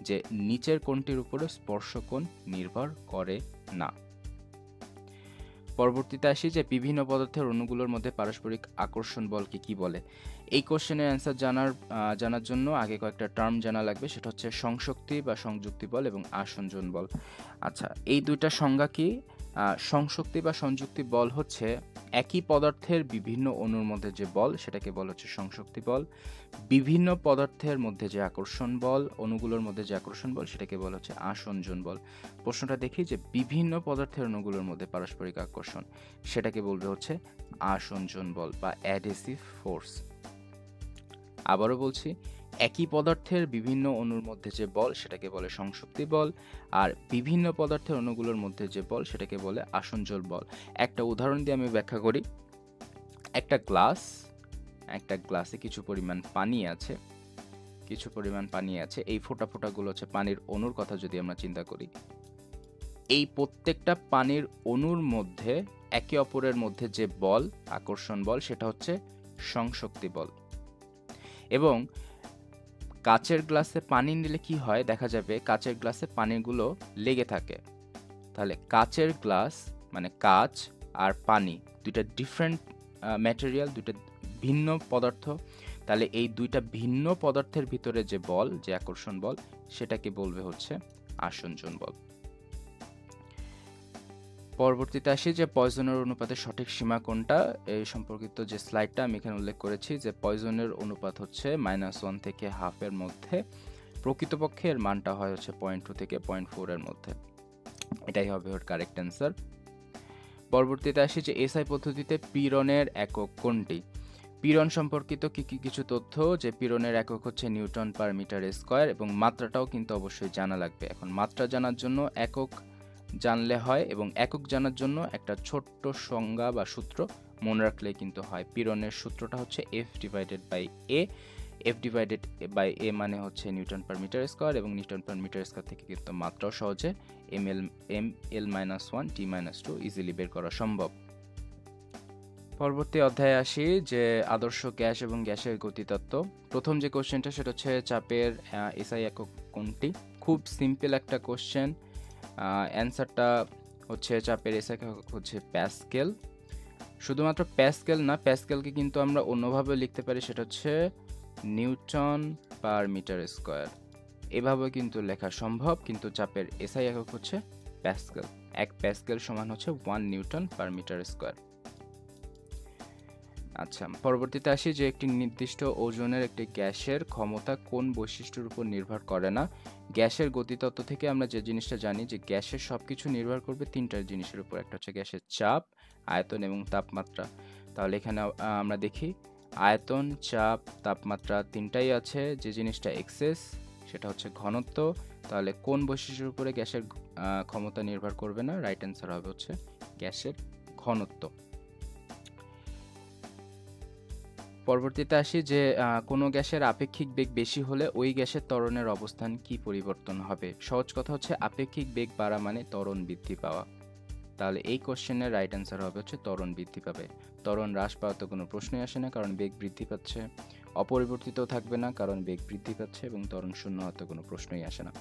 যে নিচের কোনটির উপরে স্পর্শকোণ নির্ভর করে না। পরবর্তীতে আসি যে বিভিন্ন পদার্থের অণুগুলোর মধ্যে পারস্পরিক আকর্ষণ বলকে কি বলে? এই কোশ্চেনের অ্যান্সার জানার জন্য আগে কয়েকটা টার্ম জানা লাগবে, সেটা হচ্ছে সংশক্তি বা সংযুক্তি বল এবং আসঞ্জন বল। আচ্ছা, এই দুইটা সংজ্ঞা কি? সংশক্তি বা সংযুক্তি বল হচ্ছে একই পদার্থের বিভিন্ন অণুর মধ্যে যে বল সেটাকে বলা হচ্ছে সংশক্তি বল। বিভিন্ন পদার্থের মধ্যে যে আকর্ষণ বল, অণুগুলোর মধ্যে যে আকর্ষণ বল, সেটাকে বলা হচ্ছে আসঞ্জন বল। প্রশ্নটা দেখি যে বিভিন্ন পদার্থের অণুগুলোর মধ্যে পারস্পরিক আকর্ষণ, সেটাকে বলবে হচ্ছে আসঞ্জন বল বা অ্যাডহেসিভ ফোর্স। আবারও বলছি, একই পদার্থের বিভিন্ন অণুর মধ্যে যে বল সেটাকে বলে সংশক্তি বল, আর বিভিন্ন পদার্থের অণুগুলোর মধ্যে যে বল সেটাকে বলে আসঞ্জন বল। একটা উদাহরণ দিয়ে আমি ব্যাখ্যা করি। একটা গ্লাসে কিছু পরিমাণ পানি আছে, এই ফোঁটা ফোঁটাগুলো হচ্ছে পানির অণুর কথা যদি আমরা চিন্তা করি। এই প্রত্যেকটা পানির অণুর মধ্যে একে অপরের মধ্যে যে বল, আকর্ষণ বল, সেটা হচ্ছে সংশক্তি বল। এবং কাচের গ্লাসে পানি নিলে কি হয়? দেখা যাবে কাচের গ্লাসে পানিগুলো লেগে থাকে। তাহলে কাচের গ্লাস মানে কাচ আর পানি দুইটা ডিফারেন্ট ম্যাটেরিয়াল, দুইটা ভিন্ন পদার্থ। তাহলে এই দুইটা ভিন্ন পদার্থের ভিতরে যে বল, যে আকর্ষণ বল, সেটাকে বলবে হচ্ছে আসঞ্জন বল। পরবর্তীতে আসি যে পয়জনের অনুপাতের সঠিক সীমা কোনটা, এই সম্পর্কিত যে স্লাইডটা আমি এখানে উল্লেখ করেছি যে পয়জনের অনুপাত হচ্ছে -1 থেকে হাফ এর মধ্যে। প্রকৃতপক্ষে এর মানটা হয় হচ্ছে 0.2 থেকে 0.4 এর মধ্যে। এটাই হবে ওর কারেক্ট অ্যান্সার। পরবর্তীতে আসি যে এসআই পদ্ধতিতে পীড়নের একক কোনটি? পীড়ন সম্পর্কিত কিছু তথ্য, যে পীড়নের একক হচ্ছে নিউটন পার মিটার স্কয়ার, এবং মাত্রাটাও কিন্তু অবশ্যই জানা লাগবে। এখন মাত্রা জানার জন্য একক জানলে হয়, এবং একক জানার জন্য একটা ছোট্ট সংজ্ঞা বা সূত্র মনে রাখলে কিন্তু হয়। পীড়নের সূত্রটা হচ্ছে F divided by A। F divided by A মানে হচ্ছে নিউটন পার মিটার স্কয়ার, এবং নিউটন পার মিটার স্কয়ার থেকে কিন্তু মাত্রাও সহজে ml-1 t-2 ইজিলি বের করা সম্ভব। পরবর্তী অধ্যায়ে আসি যে আদর্শ গ্যাস এবং গ্যাসের গতিতত্ত্ব। প্রথম যে কোশ্চেনটা সেটা হচ্ছে চাপের এসআই একক কোনটি? খুব সিম্পল একটা কোশ্চেন। অ্যান্সারটা হচ্ছে চাপের এসআই একক হচ্ছে প্যাসকেল। শুধুমাত্র প্যাসকেল না, প্যাসকেলকে কিন্তু আমরা অন্যভাবে লিখতে পারি, সেটা হচ্ছে নিউটন পার মিটার স্কোয়ার। এভাবে কিন্তু লেখা সম্ভব, কিন্তু চাপের এসআই একক হচ্ছে প্যাসকেল। 1 প্যাসকেল সমান হচ্ছে 1 নিউটন পার মিটার স্কোয়ার। আচ্ছা, পরবর্তীতে আসি যে একটি নির্দিষ্ট ওজনের একটি গ্যাসের ক্ষমতা কোন বৈশিষ্ট্যের উপর নির্ভর করে না। গ্যাসের গতিতত্ত্ব থেকে আমরা যে জিনিসটা জানি যে গ্যাসের সবকিছু নির্ভর করবে 3টা জিনিসের উপর। একটা হচ্ছে গ্যাসের চাপ, আয়তন এবং তাপমাত্রা। তাহলে এখানে আমরা দেখি আয়তন, চাপ, তাপমাত্রা 3টাই আছে। যে জিনিসটা এক্সেস সেটা হচ্ছে ঘনত্ব। তাহলে কোন বৈশিষ্ট্যের উপরে গ্যাসের ক্ষমতা নির্ভর করবে না? রাইট অ্যান্সার হবে হচ্ছে গ্যাসের ঘনত্ব। পরবর্তীতে আসি যে কোনো গ্যাসের আপেক্ষিক বেগ বেশি হলে ওই গ্যাসের ত্বরণের অবস্থান কি পরিবর্তন হবে? সহজ কথা হচ্ছে আপেক্ষিক বেগ বাড়া মানে ত্বরণ বৃদ্ধি পাওয়া। তাহলে এই কোশ্চেনের রাইট অ্যান্সার হবে হচ্ছে ত্বরণ বৃদ্ধি পাবে। ত্বরণ হ্রাস পাওয়া তো কোনো প্রশ্নই আসে না, কারণ বেগ বৃদ্ধি পাচ্ছে। অপরিবর্তিত থাকবে না, কারণ বেগ বৃদ্ধি পাচ্ছে, এবং ত্বরণ শূন্য হওয়ার তো কোনো প্রশ্নই আসে না।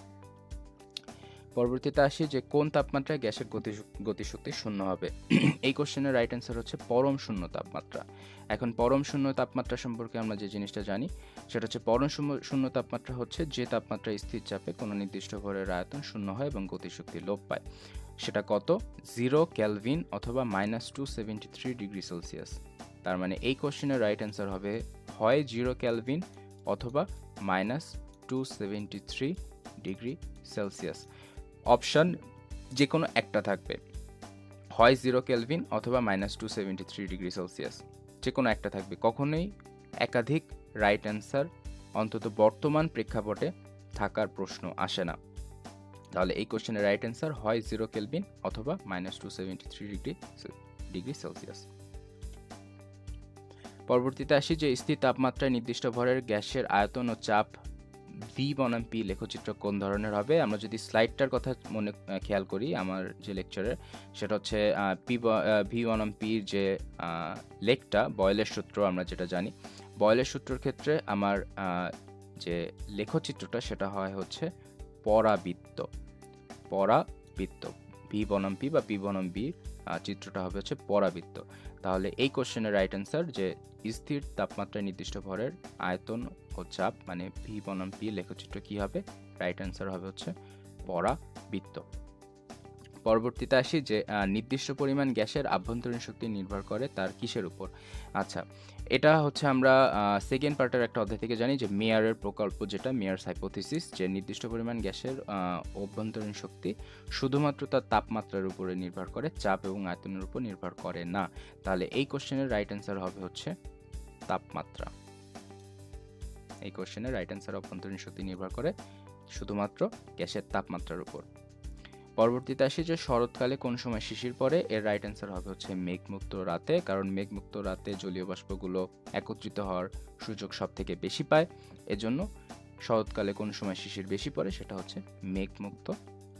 পরবর্তীতে আসি যে কোন তাপমাত্রায় গ্যাসের গতিশক্তি শূন্য হবে? এই কোশ্চেনের রাইট অ্যান্সার হচ্ছে পরম শূন্য তাপমাত্রা। এখন পরম শূন্য তাপমাত্রা সম্পর্কে আমরা যে জিনিসটা জানি সেটা হচ্ছে পরম শূন্য তাপমাত্রা হচ্ছে যে তাপমাত্রায় স্থির চাপে কোনো নির্দিষ্ট ভরের আয়তন শূন্য হয় এবং গতিশক্তি লোপ পায়। সেটা কত? 0 কেলভিন অথবা -273 ডিগ্রি সেলসিয়াস। তার মানে এই কোশ্চেনের রাইট অ্যান্সার হবে হয় 0 কেলভিন অথবা -273 ডিগ্রি সেলসিয়াস। অপশান যে কোনো একটা থাকবে, হয় 0 কেলভিন অথবা -273 ডিগ্রি সেলসিয়াস, যে কোনো একটা থাকবে। কখনোই একাধিক রাইট অ্যান্সার অন্তত বর্তমান প্রেক্ষাপটে থাকার প্রশ্ন আসে না। তাহলে এই কোশ্চেনের রাইট অ্যান্সার হয় 0 কেলভিন অথবা -273 ডিগ্রি সেলসিয়াস। পরবর্তীতে আসি যে স্থির তাপমাত্রায় নির্দিষ্ট ভরের গ্যাসের আয়তন ও চাপ ভি বনাম পি লেখচিত্র কোন ধরনের হবে? আমরা যদি স্লাইডটার কথা খেয়াল করি আমার যে লেকচারের, সেটা হচ্ছে ভি বনাম পির যে লেখটা বয়েলের সূত্র আমরা যেটা জানি, বয়েলের সূত্রের ক্ষেত্রে আমার যে লেখচিত্রটা সেটা হয় হচ্ছে পরাবৃত্ত। ভি বনাম পি বা পি বনাম বির চিত্রটা হবে হচ্ছে পরাবৃত্ত। তাহলে এই কোশ্চেনের রাইট অ্যান্সার যে স্থির তাপমাত্রায় নির্দিষ্ট ভরের আয়তন ও চাপ মানে ভি বনাম পি লেখচিত্র কি হবে? রাইট অ্যান্সার হবে হচ্ছে পরাবৃত্ত। পরবর্তীতে আসি যে নির্দিষ্ট পরিমাণ গ্যাসের আভ্যন্তরীণ শক্তি নির্ভর করে তার কিসের উপর? আচ্ছা, এটা হচ্ছে আমরা সেকেন্ড পার্টের একটা অধ্যায় থেকে জানি যে মেয়ারের প্রকল্প, যেটা মেয়ার্স হাইপোথিসিস, যে নির্দিষ্ট পরিমাণ গ্যাসের অভ্যন্তরীণ শক্তি শুধুমাত্র তার তাপমাত্রার উপরে নির্ভর করে, চাপ এবং আয়তনের উপর নির্ভর করে না। তাহলে এই কোশ্চেনের রাইট অ্যান্সার হবে হচ্ছে তাপমাত্রা। এই কোশ্চেনের রাইট অ্যান্সার অভ্যন্তরীণ শক্তি নির্ভর করে শুধুমাত্র গ্যাসের তাপমাত্রার উপর। পরবর্তীতে আসি যে শরৎকালে কোন সময় শিশির পড়ে? এর রাইট অ্যান্সার হবে হচ্ছে মেঘমুক্ত রাতে, কারণ মেঘমুক্ত রাতে জলীয় বাষ্পগুলো একত্রিত হওয়ার সুযোগ সব থেকে বেশি পায়। এজন্য শরৎকালে কোন সময় শিশির বেশি পড়ে? সেটা হচ্ছে মেঘমুক্ত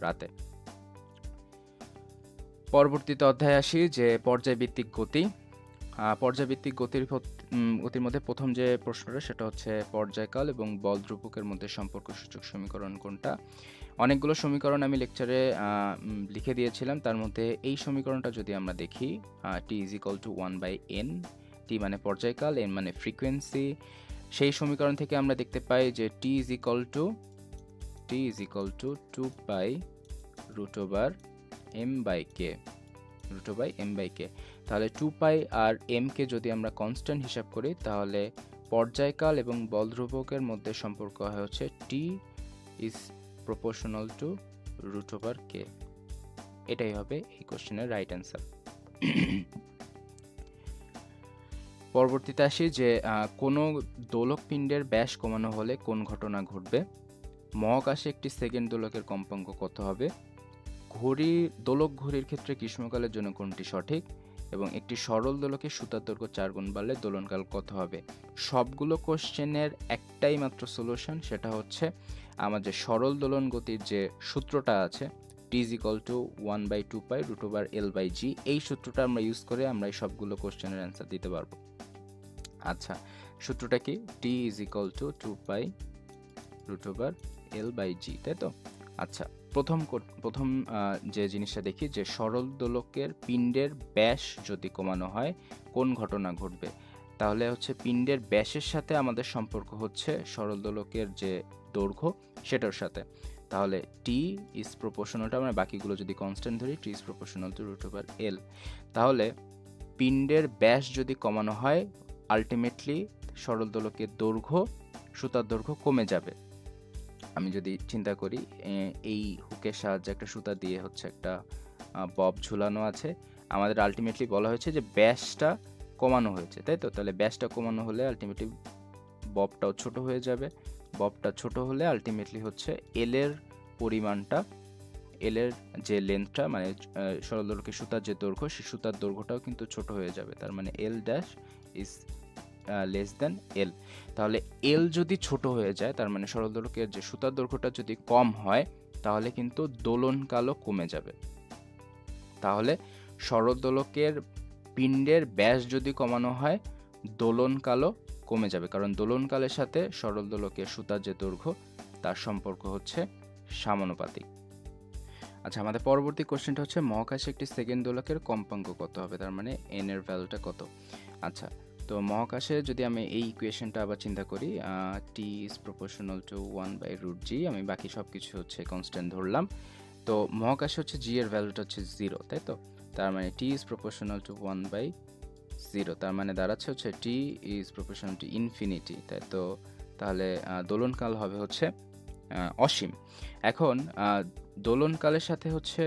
রাতে। পরবর্তীতে অধ্যায়ে আসি যে পর্যায়ভিত্তিক গতি। পর্যায়ভিত্তিক গতির মধ্যে প্রথম যে প্রশ্নটা সেটা হচ্ছে পর্যায়কাল এবং বল ধ্রুবকের মধ্যে সম্পর্ক সূচক সমীকরণ কোনটা? অনেকগুলো সমীকরণ আমি লেকচারে লিখে দিয়েছিলাম, তার মধ্যে এই সমীকরণটা যদি আমরা দেখি, টি ইজ ইকুয়াল টু 1/n, টি মানে পর্যায়কাল, n মানে ফ্রিকোয়েন্সি। সেই সমীকরণ থেকে আমরা দেখতে পাই যে টি ইজ ইকুয়াল টু 2π√m/k। তাহলে 2π আর m কে যদি আমরা কনস্ট্যান্ট হিসাব করি তাহলে পর্যায়কাল এবং বল ধ্রুবকের মধ্যে সম্পর্ক হয় হচ্ছে টি ইজ প্রপোর্শনাল টু √k। এটাই হবে এই কোশ্চেনের রাইট অ্যান্সার। পরবর্তীতে আসি যে কোনো দোলক পিণ্ডের ব্যাস কমানো হলে কোন ঘটনা ঘটবে? মহাকাশে একটি সেকেন্ড দোলকের কম্পাঙ্ক কত হবে? দোলক ঘড়ির ক্ষেত্রে গ্রীষ্মকালের জন্য কোনটি সঠিক? এবং একটি সরল দোলকের সুতার দৈর্ঘ্য 4 গুণ বাড়লে দোলনকাল কত হবে? সবগুলো কোশ্চেনের একটাই মাত্র সলিউশন, সেটা হচ্ছে আমাদের সরল দোলন গতির যে সূত্রটা আছে টি ইজ ইকুয়াল টু 1/2π√L/g, এই সূত্রটা আমরা ইউজ করে আমরা এই সবগুলো কোশ্চেনের অ্যান্সার দিতে পারবো। আচ্ছা, সূত্রটা কি? টি ইজ ইকুয়াল টু 2π√L/g, তাই তো? আচ্ছা, প্রথম যে জিনিসটা দেখি যে সরল দোলকের পিণ্ডের ব্যাস যদি কমানো হয় কোন ঘটনা ঘটবে, তাহলে হচ্ছে পিণ্ডের ব্যাসের সাথে আমাদের সম্পর্ক হচ্ছে সরল দোলকের যে দৈর্ঘ্য সেটার সাথে। তাহলে টি ইজ প্রপোর্শনাল টু, আমরা বাকিগুলো যদি কনস্ট্যান্ট ধরি, টি ইজ প্রপোর্শনাল টু √L। তাহলে পিণ্ডের ব্যাস যদি কমানো হয় আলটিমেটলি সরল দোলকের দৈর্ঘ্য, সুতার দৈর্ঘ্য কমে যাবে। আমি যদি চিন্তা করি এই হুকের সাহায্যে একটা সুতা দিয়ে হচ্ছে একটা বব ঝুলানো আছে, আমাদের আলটিমেটলি বলা হয়েছে যে ব্যাসটা কমানো হয়েছে, তাই তো? তাহলে ব্যাসটা কমানো হলে আলটিমেটলি ববটাও ছোট হয়ে যাবে। ববটা ছোট হলে আলটিমেটলি হচ্ছে এলের পরিমাণটা, এলের যে লেন্থটা মানে সরল দৈর্ঘ্যের সুতার যে দৈর্ঘ্য, সেই সুতার দৈর্ঘ্যটাও কিন্তু ছোট হয়ে যাবে। তার মানে এল ড্যাশ ইজ লেস দেন এল। তাহলে এল যদি ছোট হয়ে যায়, তার মানে সরল দৈর্ঘ্যের যে সুতার দৈর্ঘ্যটা যদি কম হয়, তাহলে কিন্তু দোলনকালও কমে যাবে। তাহলে সরল দোলকের পিণ্ডের ব্যাস যদি কমানো হয় দোলনকালও কমে যাবে, কারণ দোলনকালের সাথে সরল দোলকের সুতার যে দৈর্ঘ্য তার সম্পর্ক হচ্ছে সমানুপাতিক। আচ্ছা, আমাদের পরবর্তী কোশ্চেনটা হচ্ছে মহাকাশে একটি সেকেন্ড দোলকের কম্পাঙ্ক কত হবে, তার মানে এন এর ভ্যালুটা কত। আচ্ছা, তো মহাকাশে যদি আমি এই ইকুয়েশনটা আবার চিন্তা করি, টি ইজ প্রপোর্শনাল টু 1/√g, আমি বাকি সব কিছু হচ্ছে কনস্ট্যান্ট ধরলাম। তো মহাকাশে হচ্ছে জি এর ভ্যালুটা হচ্ছে 0, তাই তো? তার মানে টি ইজ প্রপোর্শনাল টু 1/0, তার মানে দাঁড়াচ্ছে হচ্ছে টি ইজ প্রপোর্শনাল টু ইনফিনিটি, তাই তো? তাহলে দোলনকাল হবে হচ্ছে অসীম। এখন দোলনকালের সাথে হচ্ছে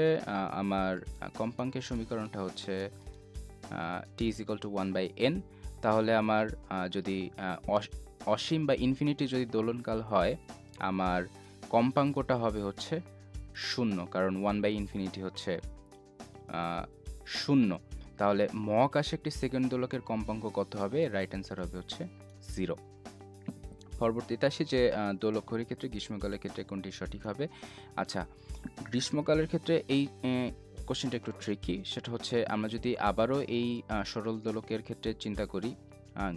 আমার কম্পাঙ্কের সমীকরণটা হচ্ছে টি ইজ ইকুয়াল টু 1/n। তাহলে আমার যদি অসীম বা ইনফিনিটি যদি দোলনকাল হয়, আমার কম্পাঙ্কটা হবে হচ্ছে 0, কারণ 1/∞ হচ্ছে 0। তাহলে মহাকাশে একটি সেকেন্ড দোলকের কম্পাঙ্ক কত হবে? রাইট অ্যান্সার হবে হচ্ছে 0। পরবর্তীতে আসি যে দোলক ঘড়ির ক্ষেত্রে গ্রীষ্মকালের ক্ষেত্রে কোনটি সঠিক হবে। আচ্ছা, গ্রীষ্মকালের ক্ষেত্রে এই কোশ্চেনটা একটু ট্রিকি। সেটা হচ্ছে আমরা যদি আবারও এই সরল দোলকের ক্ষেত্রে চিন্তা করি,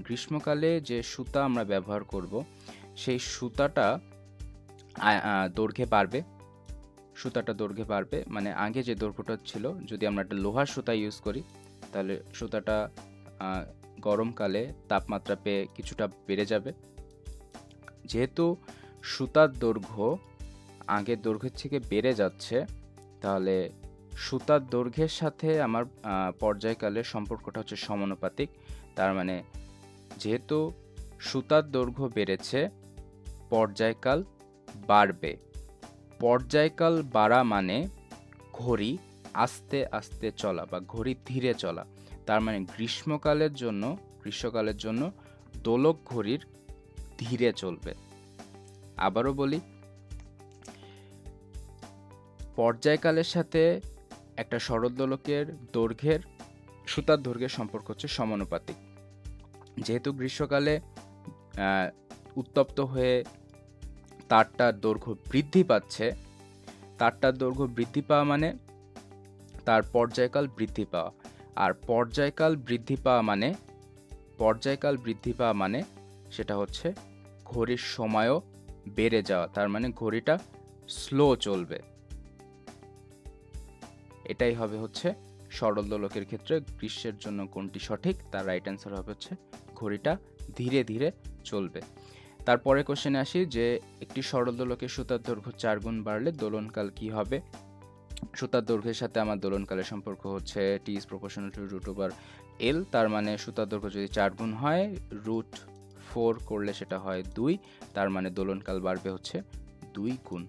গ্রীষ্মকালে যে সুতা আমরা ব্যবহার করব সেই সুতাটা দৈর্ঘ্যে বাড়বে। সুতাটা দৈর্ঘ্যে বাড়বে, মানে আগে যে দৈর্ঘ্যটা ছিল, যদি আমরা একটা লোহার সুতা ইউজ করি তাহলে সুতাটা গরমকালে তাপমাত্রা পেয়ে কিছুটা বেড়ে যাবে। যেহেতু সুতার দৈর্ঘ্য আগের দৈর্ঘ্যের থেকে বেড়ে যাচ্ছে, তাহলে সুতার দৈর্ঘ্যের সাথে আমার পর্যায়কালের সম্পর্কটা হচ্ছে সমানুপাতিক। তার মানে যেহেতু সুতার দৈর্ঘ্য বেড়েছে, পর্যায়কাল বাড়বে। পর্যায়কাল বাড়া মানে ঘড়ি আস্তে আস্তে চলা বা ঘড়ি ধীরে চলা। তার মানে গ্রীষ্মকালের জন্য দোলক ঘড়ির ধীরে চলবে। আবারও বলি, পর্যায়কালের সাথে একটা সরল দোলকের দৈর্ঘ্যের, সুতার দৈর্ঘ্যের সম্পর্ক হচ্ছে সমানুপাতিক। যেহেতু গ্রীষ্মকালে উত্তপ্ত হয়ে তারটার দৈর্ঘ্য বৃদ্ধি পাচ্ছে, তারটার দৈর্ঘ্য বৃদ্ধি পাওয়া মানে তার পর্যায়কাল বৃদ্ধি পাওয়া। আর পর্যায়কাল বৃদ্ধি পাওয়া মানে সেটা হচ্ছে ঘড়ির সময়ও বেড়ে যাওয়া। তার মানে ঘড়িটা স্লো চলবে। এটাই হবে হচ্ছে সরল দোলকের ক্ষেত্রে গ্রীষ্মের জন্য কোনটি সঠিক, তার রাইট অ্যান্সার হবে হচ্ছে ঘড়িটা ধীরে ধীরে চলবে। তারপরে কোশ্চেনে আসি যে একটি সরল দোলকের সুতার দৈর্ঘ্য 4 গুণ বাড়লে দোলনকাল কি হবে। সুতার দৈর্ঘ্যের সাথে আমার দোলনকালের সম্পর্ক হচ্ছে টি ইজ প্রপোর্শনাল টু √L। তার মানে সুতার দৈর্ঘ্য যদি 4 গুণ হয়, √4 করলে সেটা হয় 2, তার মানে দোলনকাল বাড়বে হচ্ছে 2 গুণ।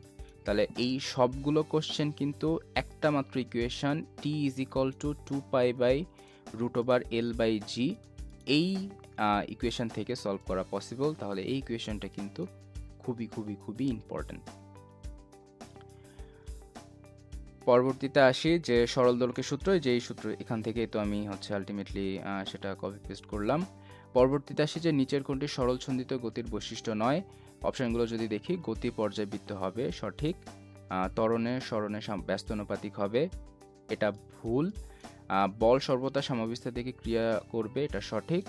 তাহলে এই সবগুলো কোশ্চেন কিন্তু একটা মাত্র equation T is equal two 2π/√L/g এই ইকুয়েশন থেকে সলভ করা পসিবল। তাহলে এই ইকুয়েশনটা কিন্তু খুবই খুবই খুবই ইম্পর্টেন্ট। পরবর্তীতে আসি যে সরল দোলকের সূত্র, যেই সূত্র এখান থেকেই তো আমি হচ্ছে আলটিমেটলি সেটা কপি পেস্ট করলাম। পরবর্তীতে আসি যে নিচের কোনটি সরল ছন্দিত গতির বৈশিষ্ট্য নয়। অপশনগুলো যদি দেখি, গতি পর্যায়বৃত্ত হবে সঠিক, ত্বরণে সরণে ব্যস্তানুপাতিক হবে, এটা ভুল, বল সর্বদা সাম্যাবস্থা থেকে ক্রিয়া করবে, এটা সঠিক,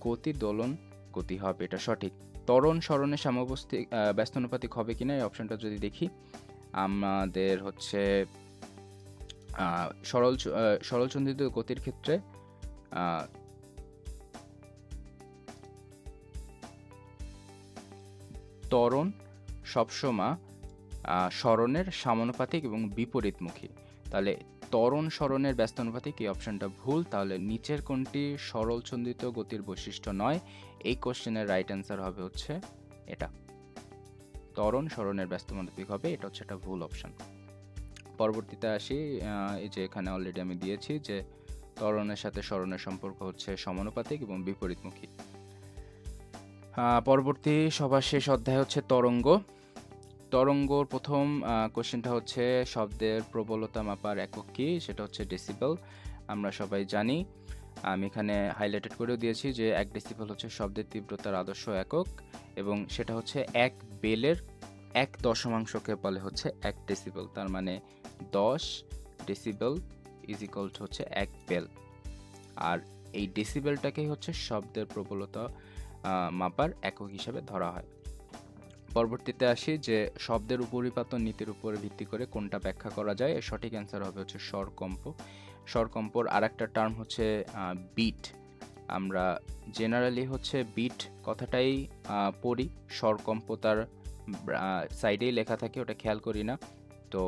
গতি দোলন গতি হবে, এটা সঠিক। ত্বরণ সরণে ব্যস্তানুপাতিক হবে কিনা এই অপশনটা যদি দেখি, আমাদের হচ্ছে সরলচন্দ্রিত গতির ক্ষেত্রে ত্বরণ সবসময় সরণের সমানুপাতিক এবং বিপরীতমুখী। তাহলে ত্বরণ সরণের ব্যস্তানুপাতিক, এই অপশনটা ভুল। তাহলে নিচের কোনটি সরলচন্দ্রিত গতির বৈশিষ্ট্য নয়? এই কোশ্চেনের রাইট অ্যান্সার হবে হচ্ছে এটা, ত্বরণ সরণের ব্যস্তানুপাতিক হবে, এটা হচ্ছে একটা ভুল অপশন। পরবর্তীতে আসি, এই যে এখানে অলরেডি আমি দিয়েছি যে ত্বরণের সাথে সরণের সম্পর্ক হচ্ছে সমানুপাতিক এবং বিপরীতমুখী। পরবর্তী সবার শেষ অধ্যায় হচ্ছে তরঙ্গ। তরঙ্গর প্রথম কোশ্চেনটা হচ্ছে শব্দের প্রবলতা মাপার একক কি? সেটা হচ্ছে ডেসিবেল। আমরা সবাই জানি, আমি এখানে হাইলাইটেড করেও দিয়েছি যে 1 ডেসিবেল হচ্ছে শব্দের তীব্রতার আদর্শ একক, এবং সেটা হচ্ছে 1 বেলের 1 দশমাংশকে বলে হচ্ছে 1 ডেসিবেল। তার মানে 10 ডেসিবেল ইজ ইকুয়াল টু হচ্ছে 1 বেল। আর এই ডেসিবেলটাকেই হচ্ছে শব্দের প্রবলতা মাপার একক হিসেবে ধরা হয়। পরবর্তীতে আসি যে শব্দের উপরিপাতন নীতির উপরে ভিত্তি করে কোনটা ব্যাখ্যা করা যায়? এর সঠিক অ্যান্সার হবে হচ্ছে স্বরকম্প। স্বরকম্পর আরেকটা টার্ম হচ্ছে বিট। আমরা জেনারেলি হচ্ছে বিট কথাটাই পড়ি, স্বরকম্প তার সাইডেই লেখা থাকে, ওটা খেয়াল করি না। তো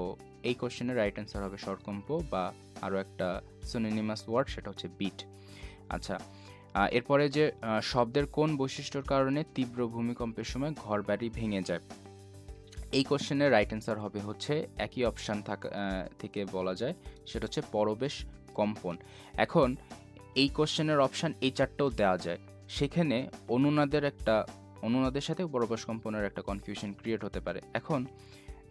এই কোশ্চেনের রাইট অ্যান্সার হবে স্বরকম্প, বা আরও একটা সিনোনিমাস ওয়ার্ড সেটা হচ্ছে বিট। আচ্ছা, এরপরে যে শব্দের কোন বৈশিষ্ট্যর কারণে তীব্র ভূমিকম্পের সময় ঘরবাড়ি ভেঙে যায়? এই কোশ্চেনের রাইট অ্যান্সার হবে হচ্ছে একই অপশান থেকে বলা যায়, সেটা হচ্ছে পরবেশ কম্পন। এখন এই কোশ্চেনের অপশান এই চারটাও দেওয়া যায়, সেখানে অনুনাদের সাথে পরবেশ কম্পনের একটা কনফিউশন ক্রিয়েট হতে পারে। এখন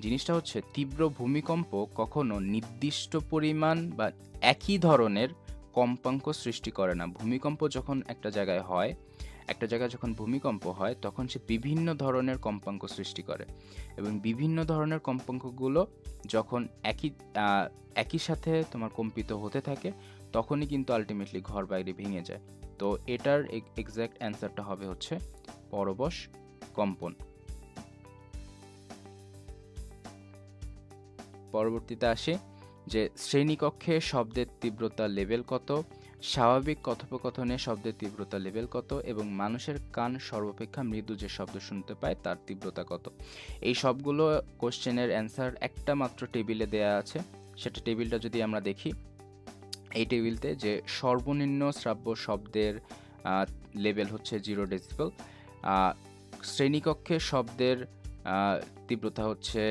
জিনিসটা হচ্ছে তীব্র ভূমিকম্প কখনো নির্দিষ্ট পরিমাণ বা একই ধরনের কম্পাঙ্ক সৃষ্টি করে না। ভূমিকম্প যখন একটা জায়গায় যখন ভূমিকম্প হয় তখন সে বিভিন্ন ধরনের কম্পাঙ্ক সৃষ্টি করে, এবং বিভিন্ন ধরনের কম্পাঙ্কগুলো যখন একই সাথে তোমার কম্পিত হতে থাকে তখনই কিন্তু আলটিমেটলি ঘর বাইরে ভেঙে যায়। তো এটার এক্স্যাক্ট অ্যান্সারটা হবে হচ্ছে পরবশ কম্পন। পরবর্তীতে আসি যে শ্রেণীকক্ষে শব্দের তীব্রতা লেভেল কত, স্বাভাবিক কথোপকথনে শব্দের তীব্রতা লেভেল কত, এবং মানুষের কান সর্বাপেক্ষা মৃদু যে শব্দ শুনতে পায় তার তীব্রতা কত? এই সবগুলো কোশ্চেনের অ্যান্সার একটা মাত্র টেবিলে দেয়া আছে। সেটা টেবিলটা যদি আমরা দেখি, এই টেবিলতে যে সর্বনিম্ন শ্রাব্য শব্দের লেভেল হচ্ছে 0 ডেসিবেল, শ্রেণীকক্ষে শব্দের তীব্রতা হচ্ছে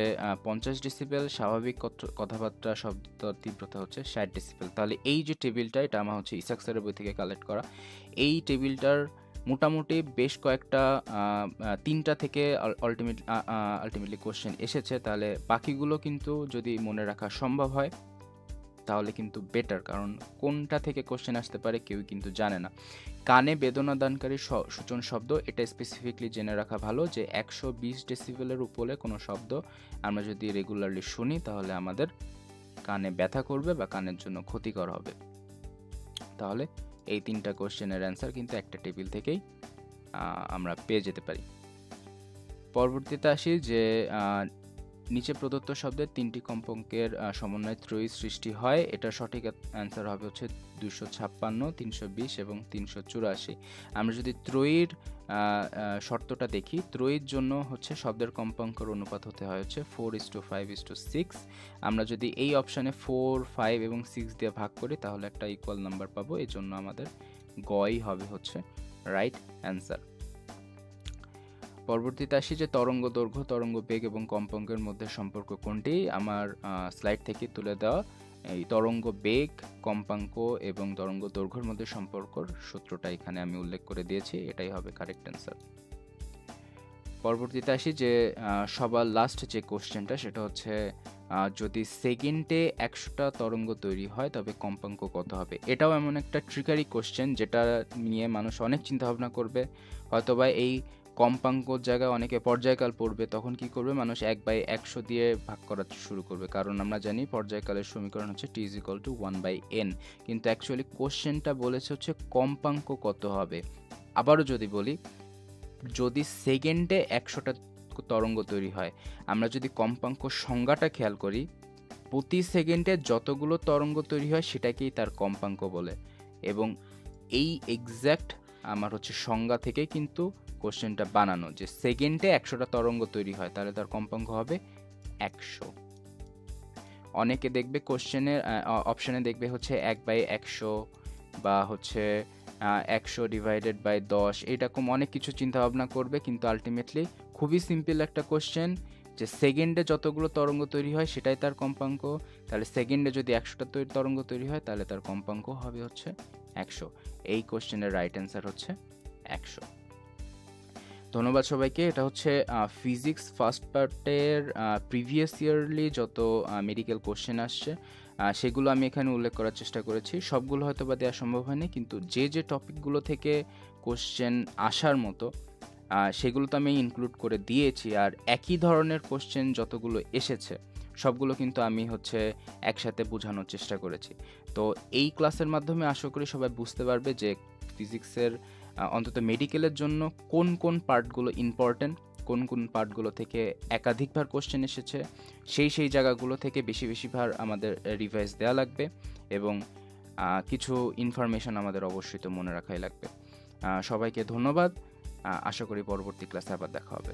50 ডেসিবেল, স্বাভাবিক কথাবার্তা শব্দ তীব্রতা হচ্ছে 60 ডেসিবেল। তাহলে এই যে টেবিলটা, এটা আমার হচ্ছে ইসাক স্যারের বই থেকে কালেক্ট করা। এই টেবিলটার মোটামুটি বেশ কয়েকটা 3টা থেকে আলটিমেটলি কোশ্চেন এসেছে। তাহলে বাকিগুলো কিন্তু যদি মনে রাখা সম্ভব হয় তাহলে কিন্তু বেটার, কারণ কোনটা থেকে কোশ্চেন আসতে পারে কেউ কিন্তু জানে না। কানে বেদনাদানকারী সূচন শব্দ, এটা স্পেসিফিকলি জেনে রাখা ভালো যে 120 ডেসিবেলের উপরে কোনো শব্দ আমরা যদি রেগুলারলি শুনি তাহলে আমাদের কানে ব্যথা করবে বা কানের জন্য ক্ষতিকর হবে। তাহলে এই 3টা কোশ্চেনের অ্যান্সার কিন্তু একটা টেবিল থেকেই আমরা পেয়ে যেতে পারি। পরবর্তীতে আসি যে নিচে প্রদত্ত শব্দের 3টি কম্পাঙ্কের সমন্বয়ে ত্রয়ী সৃষ্টি হয়। এটার সঠিক অ্যান্সার হবে হচ্ছে 256, 320 এবং 384। আমরা যদি ত্রয়ীর শর্তটা দেখি, ত্রয়ীর জন্য হচ্ছে শব্দের কম্পাঙ্কের অনুপাত হতে হয় হচ্ছে 4:5:6। আমরা যদি এই অপশানে 4, 5 এবং 6 দিয়ে ভাগ করি তাহলে একটা ইকুয়াল নাম্বার পাবো। এই জন্য আমাদের গই হবে হচ্ছে রাইট অ্যান্সার। পরবর্তীতে আসি যে তরঙ্গ দৈর্ঘ্য, তরঙ্গ বেগ এবং কম্পাঙ্কের মধ্যে সম্পর্ক কোনটি? আমার স্লাইড থেকে তুলে দেওয়া এই তরঙ্গ বেগ, কম্পাঙ্ক এবং তরঙ্গ দৈর্ঘ্যের মধ্যে সম্পর্কর সূত্রটা এখানে আমি উল্লেখ করে দিয়েছি, এটাই হবে কারেক্ট অ্যান্সার। পরবর্তীতে আসি যে সবার লাস্ট যে কোশ্চেনটা, সেটা হচ্ছে যদি সেকেন্ডে 100টা তরঙ্গ তৈরি হয় তবে কম্পাঙ্ক কত হবে? এটাও এমন একটা ট্রিকারি কোশ্চেন যেটা নিয়ে মানুষ অনেক চিন্তাভাবনা করবে। হয়তোবা এই কম্পাঙ্কর জায়গায় অনেকে পর্যায়কাল পড়বে, তখন কি করবে? মানুষ 1/100 দিয়ে ভাগ করা শুরু করবে, কারণ আমরা জানি পর্যায়কালের সমীকরণ হচ্ছে t = 1/n। কিন্তু অ্যাকচুয়ালি কোশ্চেনটা বলেছে হচ্ছে কম্পাঙ্ক কত হবে। আবারও যদি বলি, যদি সেকেন্ডে 100টা তরঙ্গ তৈরি হয়। আমরা যদি কম্পাঙ্ক সংজ্ঞাটা খেয়াল করি, প্রতি সেকেন্ডে যতগুলো তরঙ্গ তৈরি হয় সেটাকেই তার কম্পাঙ্ক বলে, এবং এই এক্স্যাক্ট আমার সংজ্ঞা থেকে কিন্তু কোশ্চেনটা বানানো, যে সেকেন্ডে 100টা তরঙ্গ তৈরি হয় তাহলে তার কম্পাঙ্ক হবে 100। অনেকে দেখবে কোশ্চেনের অপশানে দেখবে 1/100 বা 100 ডিভাইডেড বাই 10, এইরকম অনেক কিছু চিন্তা ভাবনা করবে, কিন্তু আলটিমেটলি খুবই সিম্পল একটা কোশ্চেন, যে সেকেন্ডে যতগুলো তরঙ্গ তৈরি হয় সেটাই তার কম্পাঙ্ক। তাহলে সেকেন্ডে যদি 100টা তরঙ্গ তৈরি হয় তাহলে তার কম্পাঙ্ক হবে 100। এই কোশ্চেনের রাইট অ্যান্সার 100। ধন্যবাদ সবাইকে। এটা ফিজিক্স ফার্স্ট পার্টের প্রিভিয়াস ইয়ারলি যত মেডিকেল কোশ্চেন আসছে সেগুলো আমি এখানে উল্লেখ করার চেষ্টা করেছি। সবগুলো হয়তো বা দেওয়া সম্ভব হয়নি, কিন্তু যে যে টপিকগুলো থেকে কোশ্চেন আসার মতো সেগুলো তো আমি ইনক্লুড করে দিয়েছি। আর একই ধরনের কোশ্চেন যতগুলো এসেছে সবগুলো কিন্তু আমি একসাথে বোঝানোর চেষ্টা করেছি। তো এই ক্লাসের মাধ্যমে আশা করি সবাই বুঝতে পারবে যে ফিজিক্সের অন্তত মেডিকেলের জন্য কোন কোন পার্টগুলো ইম্পর্ট্যান্ট, কোন কোন পার্টগুলো থেকে একাধিকবার কোশ্চেন এসেছে, সেই জায়গাগুলো থেকে বেশিবার আমাদের রিভাইজ দেওয়া লাগবে, এবং কিছু ইনফরমেশন আমাদের অবশ্যই তো মনে রাখাই লাগবে। সবাইকে ধন্যবাদ। আশা করি পরবর্তী ক্লাসে আবার দেখা হবে।